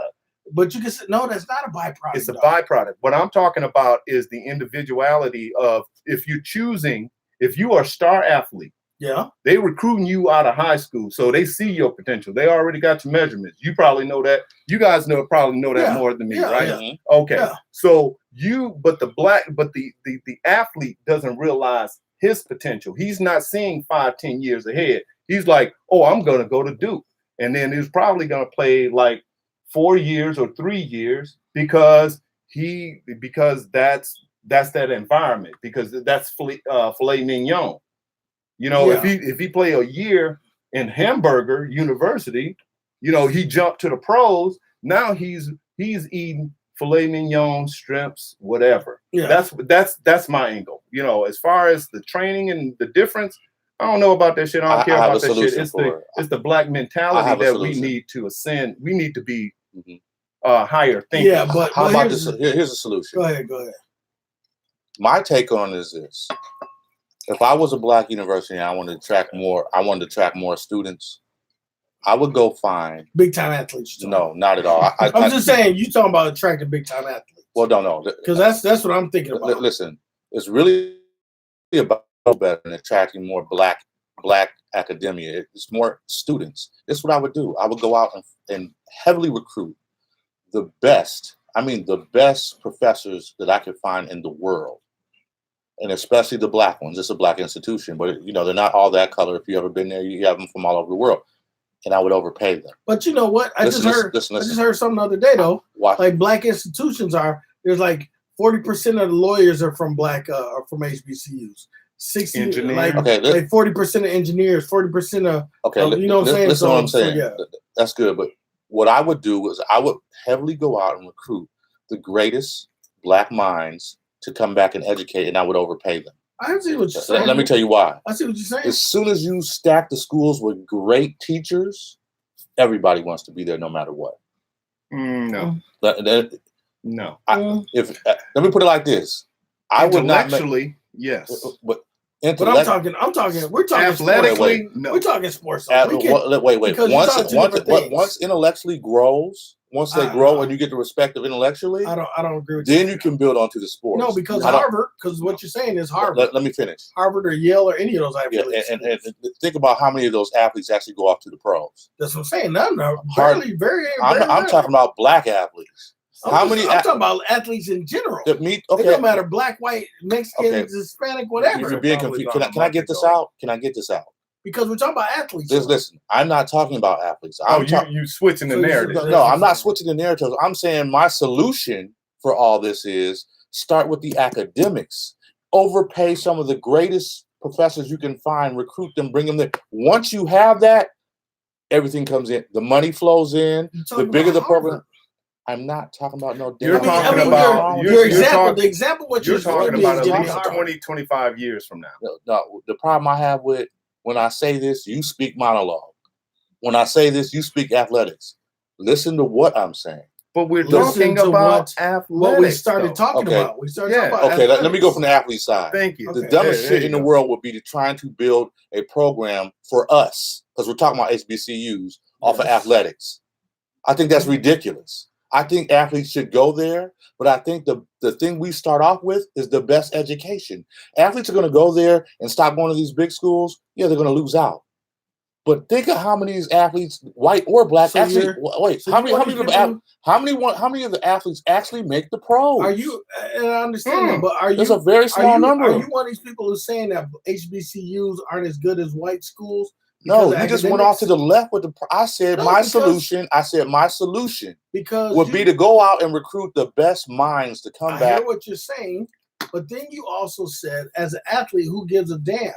S3: But you can say, no, that's not a byproduct.
S2: It's a byproduct. What I'm talking about is the individuality of if you are a star athlete, they recruiting you out of high school. So they see your potential. They already got your measurements. You probably know that. You guys probably know that more than me, right?
S3: Yeah.
S2: Okay.
S3: Yeah.
S2: So the athlete doesn't realize his potential. He's not seeing 5-10 years ahead. He's like, oh, I'm going to go to Duke. And then he's probably going to play like 4 years or 3 years because that's that environment, because that's filet mignon. You know, if he play a year in Hamburger University, you know, he jumped to the pros. Now he's eating filet mignon, shrimps, whatever.
S3: Yeah.
S2: That's my angle. You know, as far as the training and the difference, I don't know about that shit. I don't care about that shit. It's the black mentality that we need to ascend. We need to be higher thinking.
S3: Yeah, but
S1: how about this? Here's a solution.
S3: Go ahead.
S1: My take on is this: if I was a black university and I wanted to attract more students, I would go find
S3: big time athletes.
S1: No, not at all.
S3: I'm just saying, you talking about attracting big time athletes.
S1: Well, no,
S3: because that's what I'm thinking about.
S1: Listen, it's really about better than attracting more black academia. It's more students. This is what I would do. I would go out and heavily recruit the best professors that I could find in the world, and especially the black ones. It's a black institution, but you know they're not all that color. If you ever been there, you have them from all over the world, and I would overpay them.
S3: But you know what? I just heard something the other day though. Like black institutions there's like 40% of the lawyers are from are from HBCUs. 60, like 40% of engineers, 40% of you know what I'm saying.
S1: Listen, what I'm saying. That's good, but what I would do is I would heavily go out and recruit the greatest black minds to come back and educate, and I would overpay them.
S3: I see what you're saying.
S1: Let me tell you why.
S3: I see what you're saying.
S1: As soon as you stack the schools with great teachers, everybody wants to be there no matter what.
S2: No. No.
S1: Let me put it like this. I would not
S2: intellectually, yes.
S3: But we're talking
S2: athletically,
S3: sports. No. We're talking sports.
S1: Wait. Once intellectually grows, once they grow and you get the respect of intellectually,
S3: I don't agree with
S1: then you can build onto the sports.
S3: No, because because what you're saying is Harvard.
S1: Let me finish.
S3: Harvard or Yale or any of those Ivy League schools.
S1: And think about how many of those athletes actually go off to the pros.
S3: That's what I'm saying. None are
S1: I'm talking about black athletes.
S3: I'm talking about athletes in general. It don't matter black, white, Mexican, Hispanic, whatever.
S1: You're being confused. Can I get this out?
S3: Because we're talking about athletes.
S1: Listen, I'm not talking about athletes.
S2: You switching the narrative.
S1: No, I'm not switching the narrative. I'm saying my solution for all this is start with the academics. Overpay some of the greatest professors you can find, recruit them, bring them there. Once you have that, everything comes in. The money flows in. The bigger the program. I'm not talking about no.
S2: You're talking about your example.
S3: The example what
S2: you're talking about at least 20, 25 years from now.
S1: No, the problem I have with when I say this, you speak monologue. When I say this, you speak athletics. Listen to what I'm saying.
S2: But we're talking about athletics.
S3: What we started talking about. We started talking about athletics.
S1: Let me go from the athlete side.
S2: Thank you.
S1: The dumbest shit in the world would be trying to build a program for us, because we're talking about HBCUs, off of athletics. I think that's ridiculous. I think athletes should go there, but I think the thing we start off with is the best education. Athletes are going to go there and stop going to these big schools. Yeah, they're going to lose out. But think of how many of these athletes, white or black, how many of the athletes actually make the pros?
S3: Are you? And I understand that, but are you?
S1: There's a very small number.
S3: Are you one of these people who's saying that HBCUs aren't as good as white schools?
S1: No, you just went off to the left with I said my solution would be to go out and recruit the best minds to come back.
S3: I hear what you're saying, but then you also said, as an athlete, who gives a damn?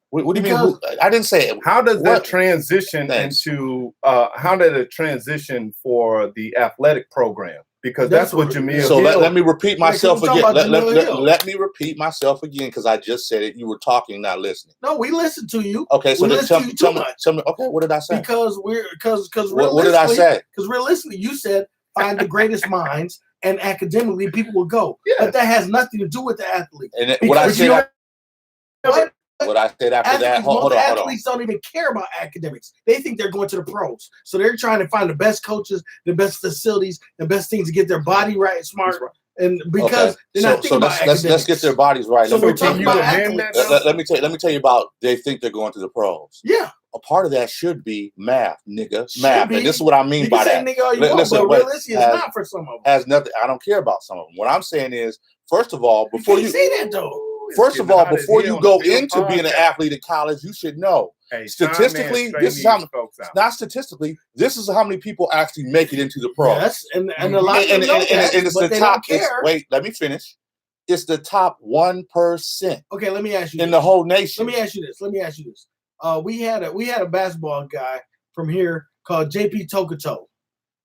S1: What do you mean? I didn't say it.
S2: How does that transition into? How did it transition for the athletic program? Because that's what Jamil.
S1: So let me repeat myself again. Let me repeat myself again, because I just said it. You were talking, not listening.
S3: No, we listened to you.
S1: Okay, so tell me. Okay, what did I say?
S3: Because
S1: what did I say?
S3: Because realistically, you said find the greatest minds, and academically people will go. Yeah. But that has nothing to do with the athlete.
S1: And what I said. What I said after that, hold on.
S3: Athletes don't even care about academics. They think they're going to the pros. So they're trying to find the best coaches, the best facilities, the best things to get their body right, smart. And because they're not thinking about academics.
S1: Let's get their bodies right.
S3: So we're talking about athletes.
S1: Let me tell you about they think they're going to the pros.
S3: Yeah.
S1: A part of that should be math, nigga. Math. And this is what I mean by that.
S3: Nigga all you want, but realistically, it's not for some of them.
S1: Has nothing. I don't care about some of them. What I'm saying is, first of all, before you
S3: say that though.
S1: First of all, before you go into being an athlete at college, you should know statistically. This is how not statistically. This is how many people actually make it into the pros.
S3: Yes, and a lot of them know that,
S1: and it's the top. Wait, let me finish. It's the top 1%.
S3: Okay, let me ask you
S1: in the whole nation.
S3: Let me ask you this. We had a basketball guy from here called JP Tokoto.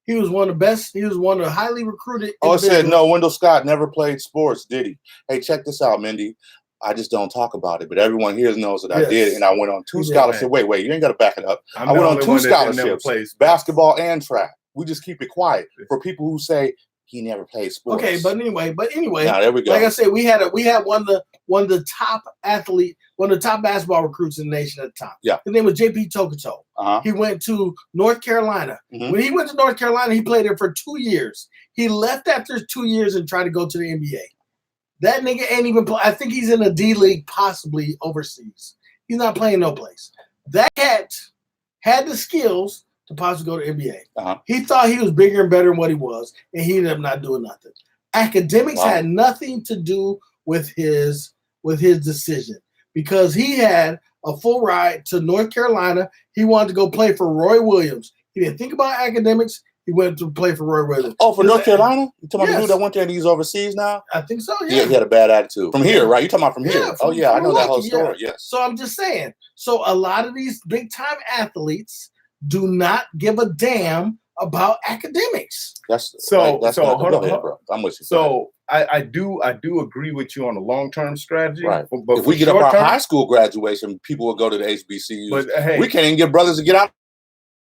S3: He was one of the best. He was one of the highly recruited.
S1: Oh, it said no. Wendell Scott never played sports, did he? Hey, check this out, Mindy. I just don't talk about it, but everyone here knows that I did, and I went on 2 scholarships. Wait, you ain't got to back it up. I went on 2 scholarships, basketball and track. We just keep it quiet for people who say he never played sports.
S3: Okay, but anyway,
S1: now, there we go.
S3: Like I said, we had one of the top basketball recruits in the nation at the time.
S1: Yeah,
S3: his name was JP Tokoto. He went to North Carolina. Mm-hmm. When he went to North Carolina, he played there for 2 years. He left after 2 years and tried to go to the NBA. That nigga ain't even play. I think he's in a D League, possibly overseas. He's not playing no place. That cat had the skills to possibly go to NBA. He thought he was bigger and better than what he was, and he ended up not doing nothing. Academics had nothing to do with his decision, because he had a full ride to North Carolina. He wanted to go play for Roy Williams. He didn't think about academics. He went to play for Roy Williams.
S1: Oh, for North Carolina? You talking about the dude that went there and he's overseas now?
S3: I think so, yeah.
S1: He had a bad attitude. From here, right? You talking about from here? I know that whole story, yes.
S3: So I'm just saying. So a lot of these big-time athletes do not give a damn about academics.
S2: Hold on, bro. I'm with you. So I do agree with you on the long-term strategy.
S1: Right.
S2: But
S1: if we get up our high school graduation, people will go to the HBCUs. But hey, we can't even get brothers to get out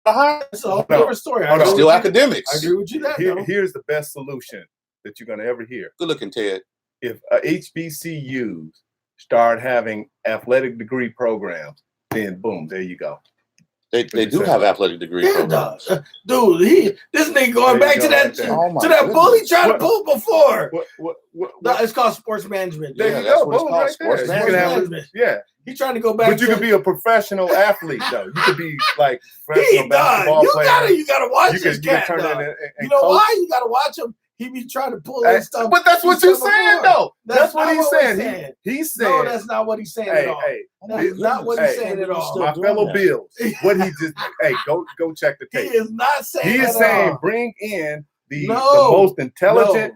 S1: of high.
S3: It's a whole different story.
S1: It's still academics.
S3: I agree with you.
S2: Here's the best solution that you're gonna ever hear.
S1: Good looking, Ted.
S2: If HBCUs start having athletic degree programs, then boom, there you go.
S1: They do have athletic degree programs.
S3: Dude, this nigga going back to that bully trying to pull before. No, it's called sports management.
S2: There you go. Boom, right there.
S3: Sports management.
S2: Yeah.
S3: He's trying to go back.
S2: But you could be a professional athlete, though. You could be like professional basketball player.
S3: You gotta watch this cat. You know why? You gotta watch him. He be trying to pull that stuff.
S2: But that's what you're saying, though. That's what he's saying. He's saying.
S3: No, that's not what he's saying at all. That's not what he's saying at all.
S2: My fellow Bills, what he just go check the tape.
S3: He is not saying.
S2: He is saying bring in the most intelligent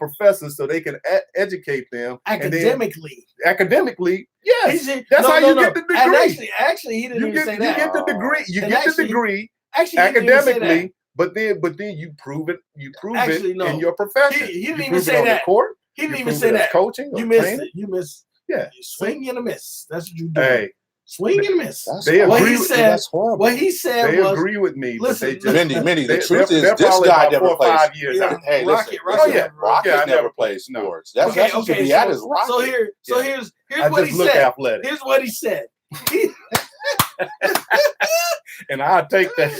S2: professors so they can educate them
S3: academically.
S2: Academically, yes. That's how you get the degree.
S3: And actually, he didn't even say that.
S2: You get the degree. You get the degree academically. But then you prove it. You prove it in your profession.
S3: He didn't even say that.
S2: Court.
S3: He didn't even say that.
S2: Coaching.
S3: You missed it. You missed.
S2: Yeah.
S3: You swing and a miss. That's what you do.
S2: Hey.
S3: Swing and a miss.
S2: They agree.
S1: That's horrible.
S3: What he said
S2: they
S3: was.
S2: They agree with me.
S3: Listen,
S1: Mindy. The truth is, this guy never plays.
S2: 5 years.
S3: Yeah.
S1: Hey,
S3: Rocket.
S1: Rocket never plays sports. That's what should be at his Rocket.
S3: So here's what he said.
S2: Athletic.
S3: Here's what he said.
S2: And I'll take that.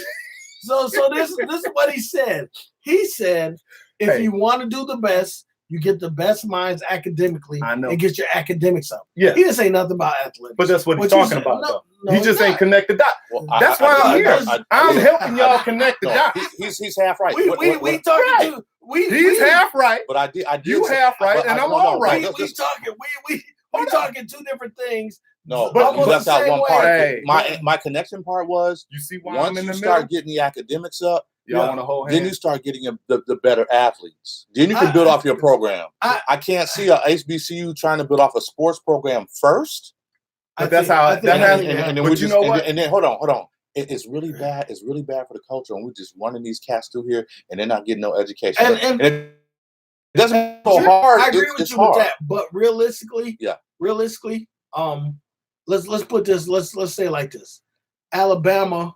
S3: So this is what he said. He said, if you want to do the best, you get the best minds academically and get your academics up.
S2: Yeah.
S3: He didn't say nothing about athletics.
S2: But that's what he's talking about, though. He just ain't connect the dots. Well, that's why I'm here. I'm helping y'all connect the dots.
S1: He's half right.
S3: We talking to
S2: he's half right.
S1: But I did.
S2: You half right, and I'm all right.
S3: We talking two different things.
S1: No, but you left out one part.
S2: Hey.
S1: My connection part was
S2: you see why
S1: once
S2: I'm in the
S1: you
S2: middle?
S1: Start getting the academics up,
S2: y'all want to hold hands.
S1: Then you start getting the better athletes. Then you can build off your program. I can't see a HBCU trying to build off a sports program first.
S2: But that's how that happens.
S1: And then we just and then hold on. It's really bad. It's really bad for the culture, and we're just running these cats through here, and they're not getting no education. And it doesn't go hard.
S3: I agree with you with that, but realistically, let's put this. Let's say it like this: Alabama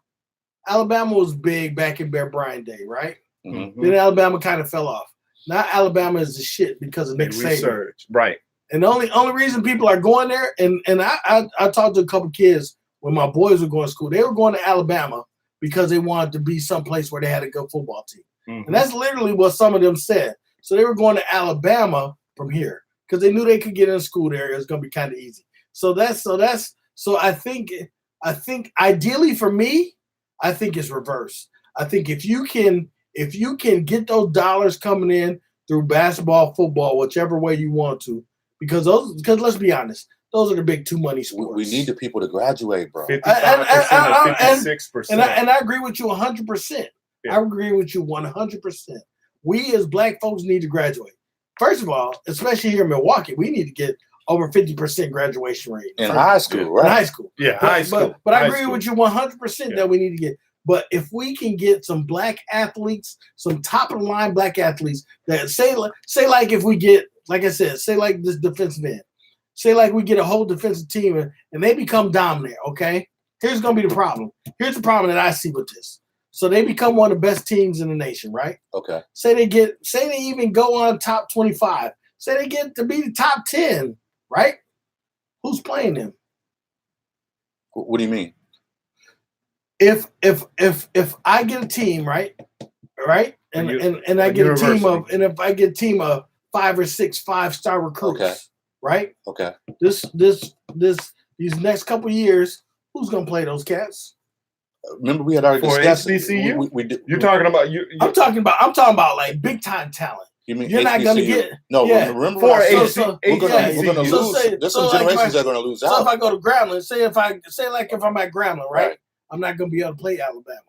S3: was big back in Bear Bryant day, right?
S1: Mm-hmm.
S3: Then Alabama kind of fell off. Now Alabama is the shit because of Nick Saban.
S2: Right.
S3: And the only reason people are going there, and I talked to a couple kids when my boys were going to school. They were going to Alabama because they wanted to be someplace where they had a good football team. Mm-hmm. And that's literally what some of them said. So they were going to Alabama from here because they knew they could get in school there. It was going to be kind of easy. So I think ideally for me, I think it's reverse. I think if you can get those dollars coming in through basketball, football, whichever way you want to, because let's be honest, those are the big two money sports.
S1: We need the people to graduate, bro.
S2: 55% or 56%.
S3: And I agree with you 100%. I agree with you 100%. We as black folks need to graduate. First of all, especially here in Milwaukee, we need to get over 50% graduation rate.
S1: In high school, right?
S3: In high school.
S2: Yeah, high school.
S3: But I agree with you 100% that we need to get. But if we can get some black athletes, some top-of-the-line black athletes that say like if we get, like I said, say like this defensive end. Say like we get a whole defensive team and they become dominant, okay? Here's going to be the problem. Here's the problem that I see with this. So they become one of the best teams in the nation, right?
S1: Okay.
S3: Say they even go on top 25. Say they get to be the top 10, right? Who's playing them?
S1: What do you mean?
S3: If I get a team, right? And I get a team of, and if I get a team of 5 or 6 5-star recruits,
S1: okay.
S3: Right?
S1: Okay.
S3: These next couple of years, who's gonna play those cats?
S1: Remember, we had already discussed
S2: HBCU?
S1: We did.
S2: You're talking about you.
S3: I'm talking about like big time talent.
S1: You mean
S3: you're
S1: HBCU?
S3: not gonna get
S1: Remember
S2: for
S1: we're gonna lose. There's some generations that are gonna lose out.
S3: So if I go to Grambling, say if I'm at Grambling, right? I'm not gonna be able to play Alabama.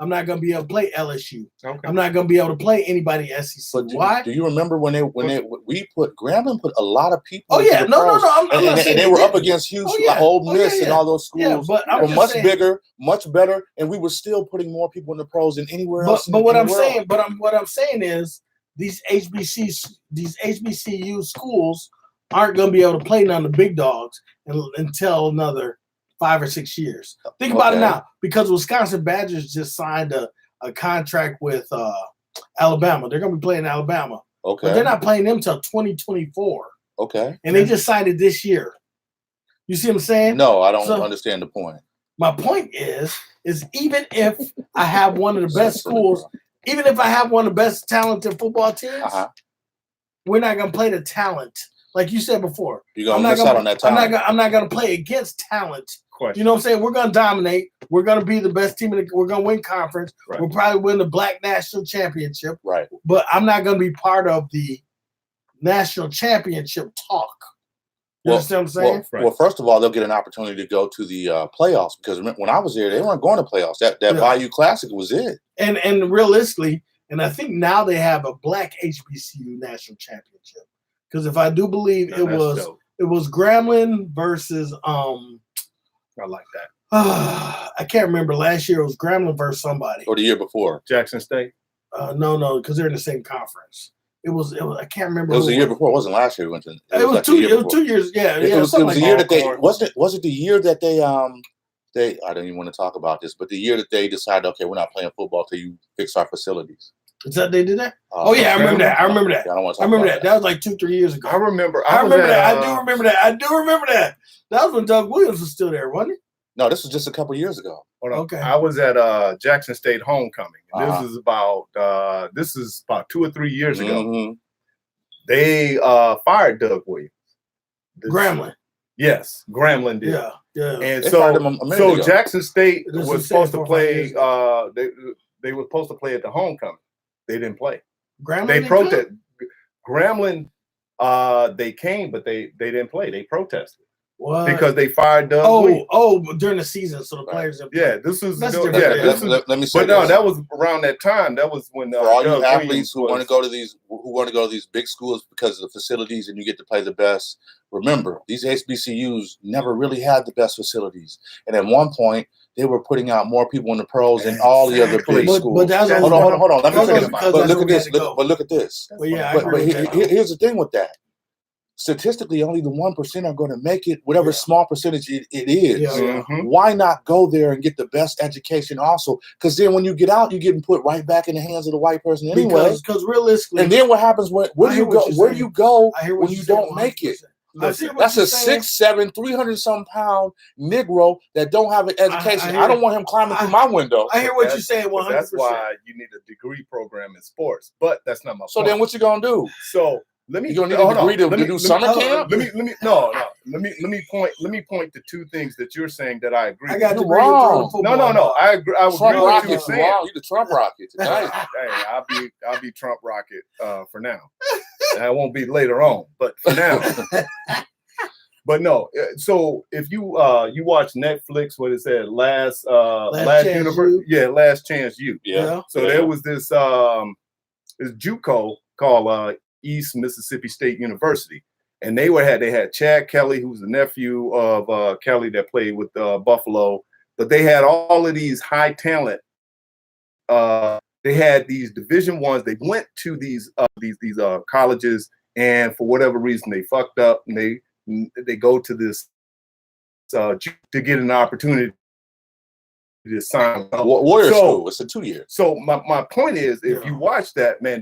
S3: I'm not going to be able to play LSU.
S2: Okay.
S3: I'm not going to be able to play anybody SEC.
S1: But
S3: Why?
S1: do you remember when Grambling put a lot of people?
S3: Oh yeah, no. I'm not
S1: and
S3: saying
S1: they were up against Houston, Ole Miss, and all those schools
S3: but I'm
S1: were much
S3: saying,
S1: bigger, much better, and we were still putting more people in the pros than anywhere else.
S3: But what I'm saying is these HBCU schools aren't going to be able to play none of the big dogs until another 5 or 6 years. Think about it now, because Wisconsin Badgers just signed a contract with Alabama. They're going to be playing Alabama.
S1: Okay.
S3: But they're not playing them until 2024.
S1: Okay.
S3: And they just signed it this year. You see what I'm saying?
S1: No, I don't understand the point.
S3: My point is even if I have one of the best schools, even if I have one of the best talented football teams, we're not going to play the talent. Like you said before.
S1: You're going to miss out on that talent.
S3: I'm not going to play against talent. You know what I'm saying? We're going to dominate. We're going to be the best team. We're going to win conference. Right. We'll probably win the Black National Championship.
S1: Right.
S3: But I'm not going to be part of the national championship talk. You understand what I'm saying?
S1: Well, first of all, they'll get an opportunity to go to the playoffs, because when I was there, they weren't going to playoffs. That Bayou Classic was it. And realistically, and I think now they have a Black HBCU national championship. Because if I do believe it was Grambling versus
S2: I like that.
S3: I can't remember. Last year it was Grambling versus somebody.
S1: Or the year before.
S2: Jackson State?
S3: No, because they're in the same conference. It was I can't remember.
S1: It was the year before. It wasn't last year. It
S3: was 2 years. Yeah.
S1: It was the year that they was it the year that they I don't even want to talk about this, but the year that they decided, okay, we're not playing football till you fix our facilities.
S3: Is that they did that? Oh yeah, I remember that. I remember that.
S1: I don't want to
S3: I remember that. That was like 2-3 years ago.
S2: I remember
S3: that. I do remember that. That was when Doug Williams was still there, wasn't it?
S1: No, this was just a couple years ago.
S3: Okay.
S2: I was at Jackson State homecoming. And this is about 2 or 3 years ago. They fired Doug Williams.
S3: Grambling.
S2: Yes, Grambling did.
S3: Yeah.
S2: And so Jackson State was supposed to play. They were supposed to play at the homecoming. They didn't play.
S3: Grambling.
S2: They protested. Grambling. They came, but they didn't play. They protested. What? Because they fired Doug Williams.
S3: During the season, so the players.
S2: This was.
S3: Let
S2: me say. But no, that was around that time. That was when
S1: for all you athletes who want to go to these big schools because of the facilities, and you get to play the best. Remember, these HBCUs never really had the best facilities, and at one point they were putting out more people in the pros than all the other big schools.
S3: But
S1: hold on. Let me finish. But look at this. Look at this.
S3: But
S1: here's the thing with that. Statistically, only the 1% are going to make it, whatever small percentage it is. Why not go there and get the best education also? Because then when you get out, you're getting put right back in the hands of the white person anyway.
S3: Because realistically.
S1: And then what happens where do you go when you don't make it? That's a 6'7", 300-some pound Negro that don't have an education. I don't want him climbing through my window.
S3: I hear what you're saying 100%.
S2: That's why you need a degree program in sports. But that's not my point.
S1: So then what you going to do?
S2: So let me.
S1: You gonna need a degree to do summer camp?
S2: Let me point to two things that you're saying that I agree.
S3: I got
S2: with.
S3: wrong.
S2: No. I agree. I
S1: Trump
S2: agree
S1: Rocket.
S2: with you saying.
S1: You the Trump Rocket tonight.
S2: Hey, I'll be Trump Rocket for now. That won't be later on, but for now. But no. So if you watch Netflix, what it said, last Chance U.
S1: Yeah.
S2: So there was this JUCO called East Mississippi State University, and they had Chad Kelly, who's the nephew of Kelly that played with Buffalo, but they had all of these high talent. They had these Division I's. They went to these colleges, and for whatever reason they fucked up, and they go to this to get an opportunity to sign.
S1: Warrior School. It's a 2 year.
S2: So my point is, if you watch that, man,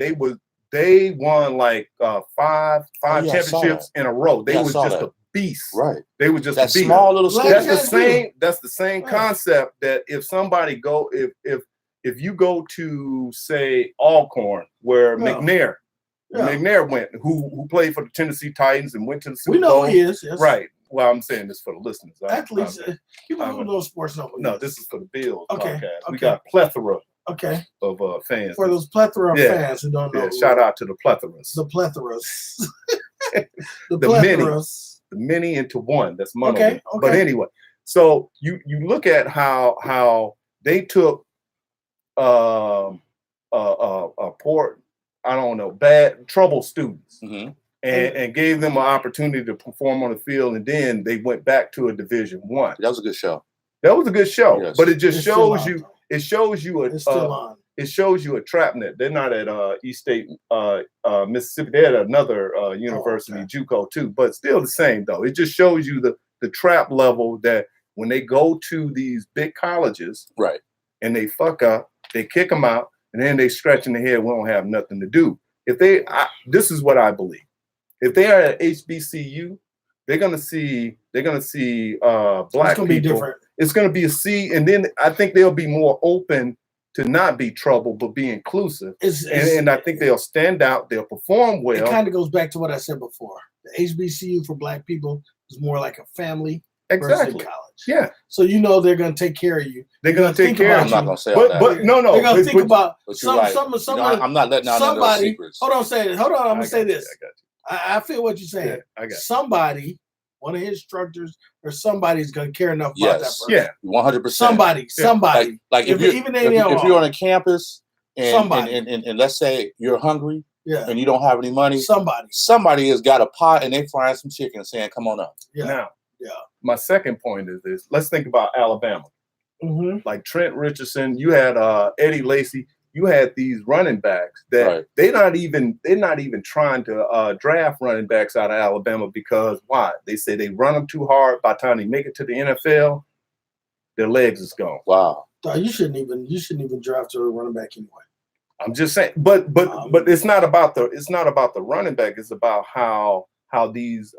S2: they won like five championships in a row. They was just a beast.
S1: Right.
S2: They were just
S1: that
S2: a beast.
S1: Small little school.
S2: That's the same concept that if somebody if you go to say Alcorn, where McNair went, who played for the Tennessee Titans and went to the Super Bowl.
S3: We know who he is. Yes.
S2: Right. Well, I'm saying this for the listeners.
S3: Athletes, people who know sports know.
S2: No, this is for the Bils podcast.
S3: Okay.
S2: We got a plethora.
S3: Okay.
S2: Of fans.
S3: For those plethora of fans who don't know.
S2: Yeah, shout out to the plethoras.
S3: The plethoras.
S2: The many into one. That's mono.
S3: Okay.
S2: But anyway, so you look at how they took poor, I don't know, bad, trouble students,
S1: Mm-hmm.
S2: and gave them an opportunity to perform on the field, and then they went back to a Division I.
S1: That was a good show.
S2: That was a good show,
S1: Yes.
S2: but it just
S3: It's still
S2: shows
S3: on,
S2: you.
S3: though.
S2: It shows you
S3: It's still on.
S2: it shows you a trap net. They're not at East State, Mississippi. They're at another university, JUCO too, but still the same though. It just shows you the trap level that when they go to these big colleges,
S1: Right.
S2: and they fuck up, they kick them out, and then they scratching their head. We don't have nothing to do. This is what I believe. If they are at HBCU, they're gonna see black
S3: It's gonna
S2: people.
S3: be different.
S2: It's gonna be a C, and then I think they'll be more open to not be trouble, but be inclusive. And I think they'll stand out. They'll perform well.
S3: It kind of goes back to what I said before. The HBCU for black people is more like a family
S2: Exactly.
S3: versus college.
S2: Yeah.
S3: So they're gonna take care of you.
S2: They're gonna take care of
S1: I'm
S2: you.
S1: not gonna say all that.
S2: But no.
S3: They're gonna think about
S1: But you're right.
S3: somebody.
S1: I'm not letting out none of those secrets.
S3: Hold on. I'm gonna say this.
S2: I got you.
S3: I feel what you're saying.
S2: Yeah, I got you.
S3: Somebody, one of his instructors or somebody's gonna care enough about that person.
S2: Yeah.
S1: 100%.
S3: Somebody.
S1: Like if you're on a campus and let's say you're hungry,
S3: yeah,
S1: and you don't have any money, somebody has got a pot and they frying some chicken saying, "Come on up."
S3: Yeah.
S2: Now,
S3: yeah.
S2: My second point is this. Let's think about Alabama.
S3: Mm-hmm.
S2: Like Trent Richardson, you had Eddie Lacy, you had these running backs that
S1: Right.
S2: they're not even trying to draft running backs out of Alabama because why? They say they run them too hard. By the time they make it to the NFL, their legs is gone.
S1: Wow.
S3: You shouldn't even draft a running back anyway.
S2: I'm just saying, but it's not about the running back. It's about how these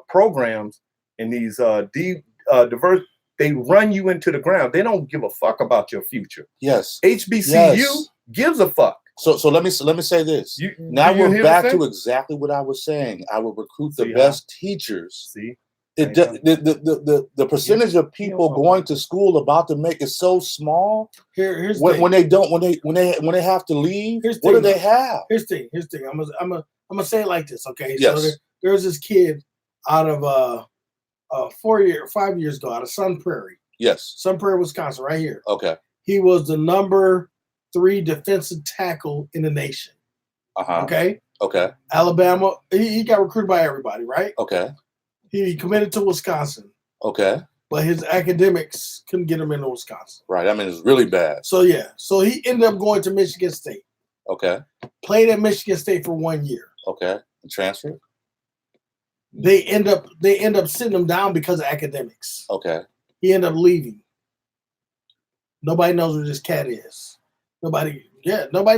S2: programs and these diverse, they run you into the ground. They don't give a fuck about your future.
S1: Yes.
S2: HBCU gives a fuck.
S1: So let me say this. Now we're back to exactly what I was saying. I will recruit the best teachers.
S2: See,
S1: the percentage of people going to school about to make it so small.
S3: Here's
S1: when they have to leave. What do they have?
S3: Here's the thing. I'm gonna say it like this. Okay.
S1: Yes.
S3: So there's this kid out of 5 years ago out of Sun Prairie.
S1: Yes.
S3: Sun Prairie, Wisconsin, right here.
S1: Okay.
S3: He was the number 3 defensive tackle in the nation.
S1: Uh-huh.
S3: Okay.
S1: Okay.
S3: Alabama, he got recruited by everybody, right?
S1: Okay.
S3: He committed to Wisconsin.
S1: Okay.
S3: But his academics couldn't get him into Wisconsin.
S1: Right. I mean, it's really bad.
S3: So yeah. So he ended up going to Michigan State.
S1: Okay.
S3: Played at Michigan State for 1 year.
S1: Okay. And transfer.
S3: They end up sitting him down because of academics.
S1: Okay.
S3: He ended up leaving. Nobody knows where this cat is. Nobody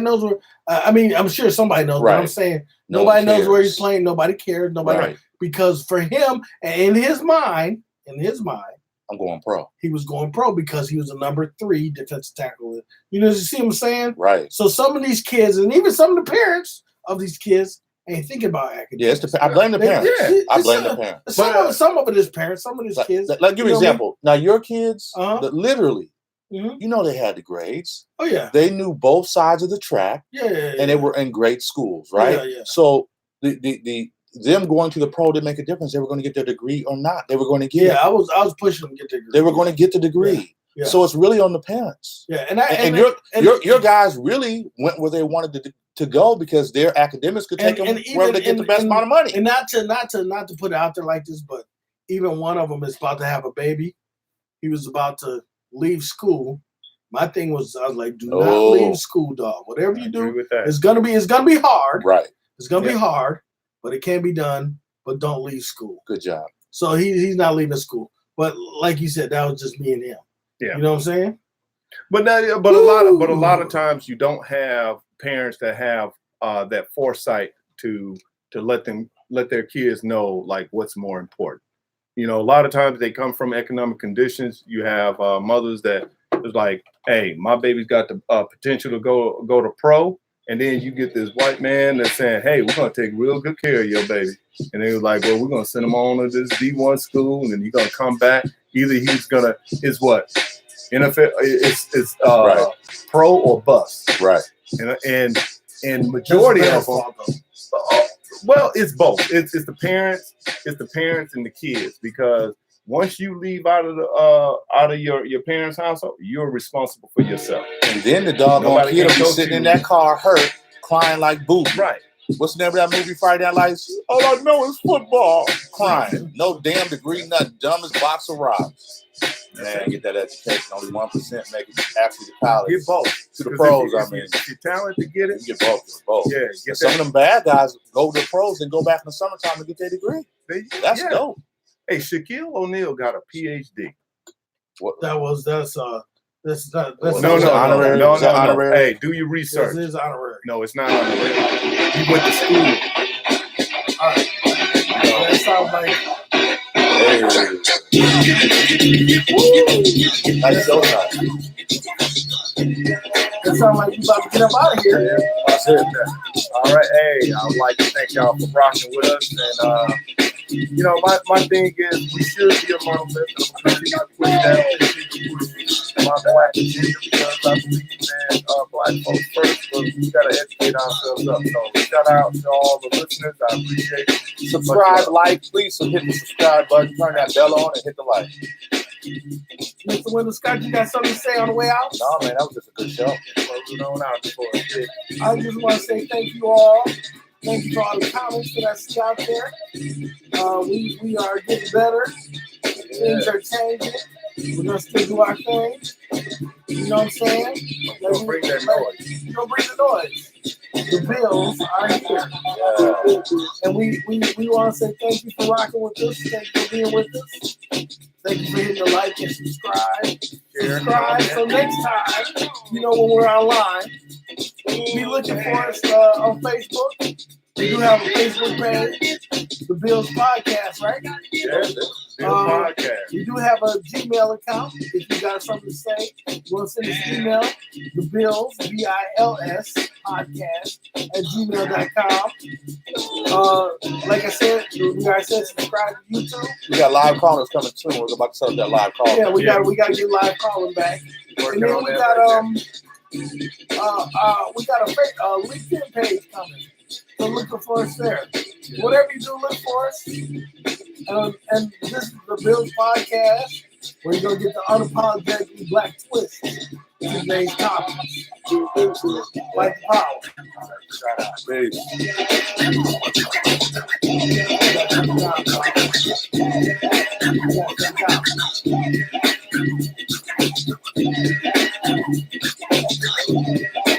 S3: knows where. I mean, I'm sure somebody knows.
S1: Right.
S3: But I'm saying
S1: No
S3: nobody knows where
S1: cares.
S3: he's playing. Nobody cares. Nobody
S1: Right.
S3: because for him, in his mind,
S1: I'm going pro.
S3: he was going pro because he was the number 3 defensive tackle. You see what I'm saying?
S1: Right.
S3: So some of these kids, and even some of the parents of these kids, ain't thinking about academics.
S1: Yeah, I blame the parents. I blame the parents.
S3: Some of it is parents. Some of these kids.
S1: Like give you an example. Now your kids,
S3: Uh-huh.
S1: literally,
S3: Mhm.
S1: they had the grades.
S3: Oh yeah.
S1: They knew both sides of the track,
S3: Yeah.
S1: and they were in great schools, right?
S3: Yeah.
S1: So them going to the pro didn't make a difference. They were going to get their degree or not. They were going to get.
S3: Yeah, I was pushing them to get their degree.
S1: They were going to get the degree.
S3: Yeah.
S1: So it's really on the parents.
S3: Yeah,
S1: And your guys really went where they wanted to go because their academics could take them where they get the best amount of money.
S3: And not to put it out there like this, but even one of them is about to have a baby. He was about to leave school. My thing was, I was like, do not leave school, dog. Whatever you do, it's gonna be hard.
S1: Right.
S3: It's gonna be hard, but it can be done. But don't leave school.
S1: Good job.
S3: So he's not leaving school. But like you said, that was just me and him.
S2: Yeah.
S3: You know what I'm saying?
S2: But a lot of times you don't have parents that have that foresight to let their kids know like what's more important. A lot of times they come from economic conditions. You have mothers that is like, hey, my baby's got the potential to go to pro. And then you get this white man that's saying, hey, we're going to take real good care of your baby. And they was like, well, we're going to send him on to this D1 school, and then he's going to come back. Either he's going to, it's what? NFL, it's
S1: right.
S2: Pro or bust.
S1: Right.
S2: And majority of them, well, it's both. It's the parents and the kids, because Once you leave out of your parents' household, you're responsible for yourself.
S1: And then the doggone kid will be sitting in that car hurt, crying like boo.
S2: Right.
S1: What's the name of that movie, Friday Night Lights? All I know is football. Crying. No damn degree, nothing. Dumbest box of rocks. Man, get that education. Only 1% make it actually to college.
S2: Get both.
S1: To the pros, I mean.
S2: If you're talented, get it.
S1: You get both.
S2: Yeah.
S1: Get some of them bad guys go to the pros and go back in the summertime to get their degree. That's dope.
S2: Hey, Shaquille O'Neal got a PhD.
S3: That's
S2: honorary. No. Hey, do your research.
S3: This is honorary.
S2: No, it's not honorary. He went to school.
S3: All right. That sounds like.
S1: Hey. That's so nice.
S3: That sounds like you about to get up out of here.
S2: Yeah, that's it. All right. Hey, I would like to thank y'all for rocking with us. And, you know, my thing is we should be a monolith. I'm going to push that my black agenda because I believe in black folks first, but we got to educate ourselves up. So shout out to all the listeners. I appreciate it.
S1: Subscribe, like, please hit the subscribe button, turn that bell on, and hit the like.
S3: Mr. Wendell Scott, you got something to say on the way out?
S1: No, man, that was just a good show.
S3: I just want to say thank you all. Thank you for all the comments that I see out there. We are getting better. Things are changing. We're going to still do our thing. You know what I'm saying?
S2: Don't bring that noise.
S3: Don't bring the noise. The Bills are here. And we want to say thank you for rocking with us. Thank you for being with us. Thank you for hitting the like and subscribe. So next time, you know when we're online, be looking for us on Facebook. We do have a Facebook page, the Bils Podcast, right?
S2: Yeah, Bils Podcast.
S3: We do have a Gmail account. If you got something to say, you want to send us an email, the Bils, BILS, podcast @gmail.com. Like I said, subscribe to YouTube.
S1: We got live callers coming soon. We're about to set up that live call.
S3: Yeah, we got to get live calling back. And then we got a LinkedIn page coming. So look for us there. Whatever you do, look for us. And this is the Bils Podcast, where you're going to get the unapologetically black twist to today's topics. Like the power.
S1: Peace.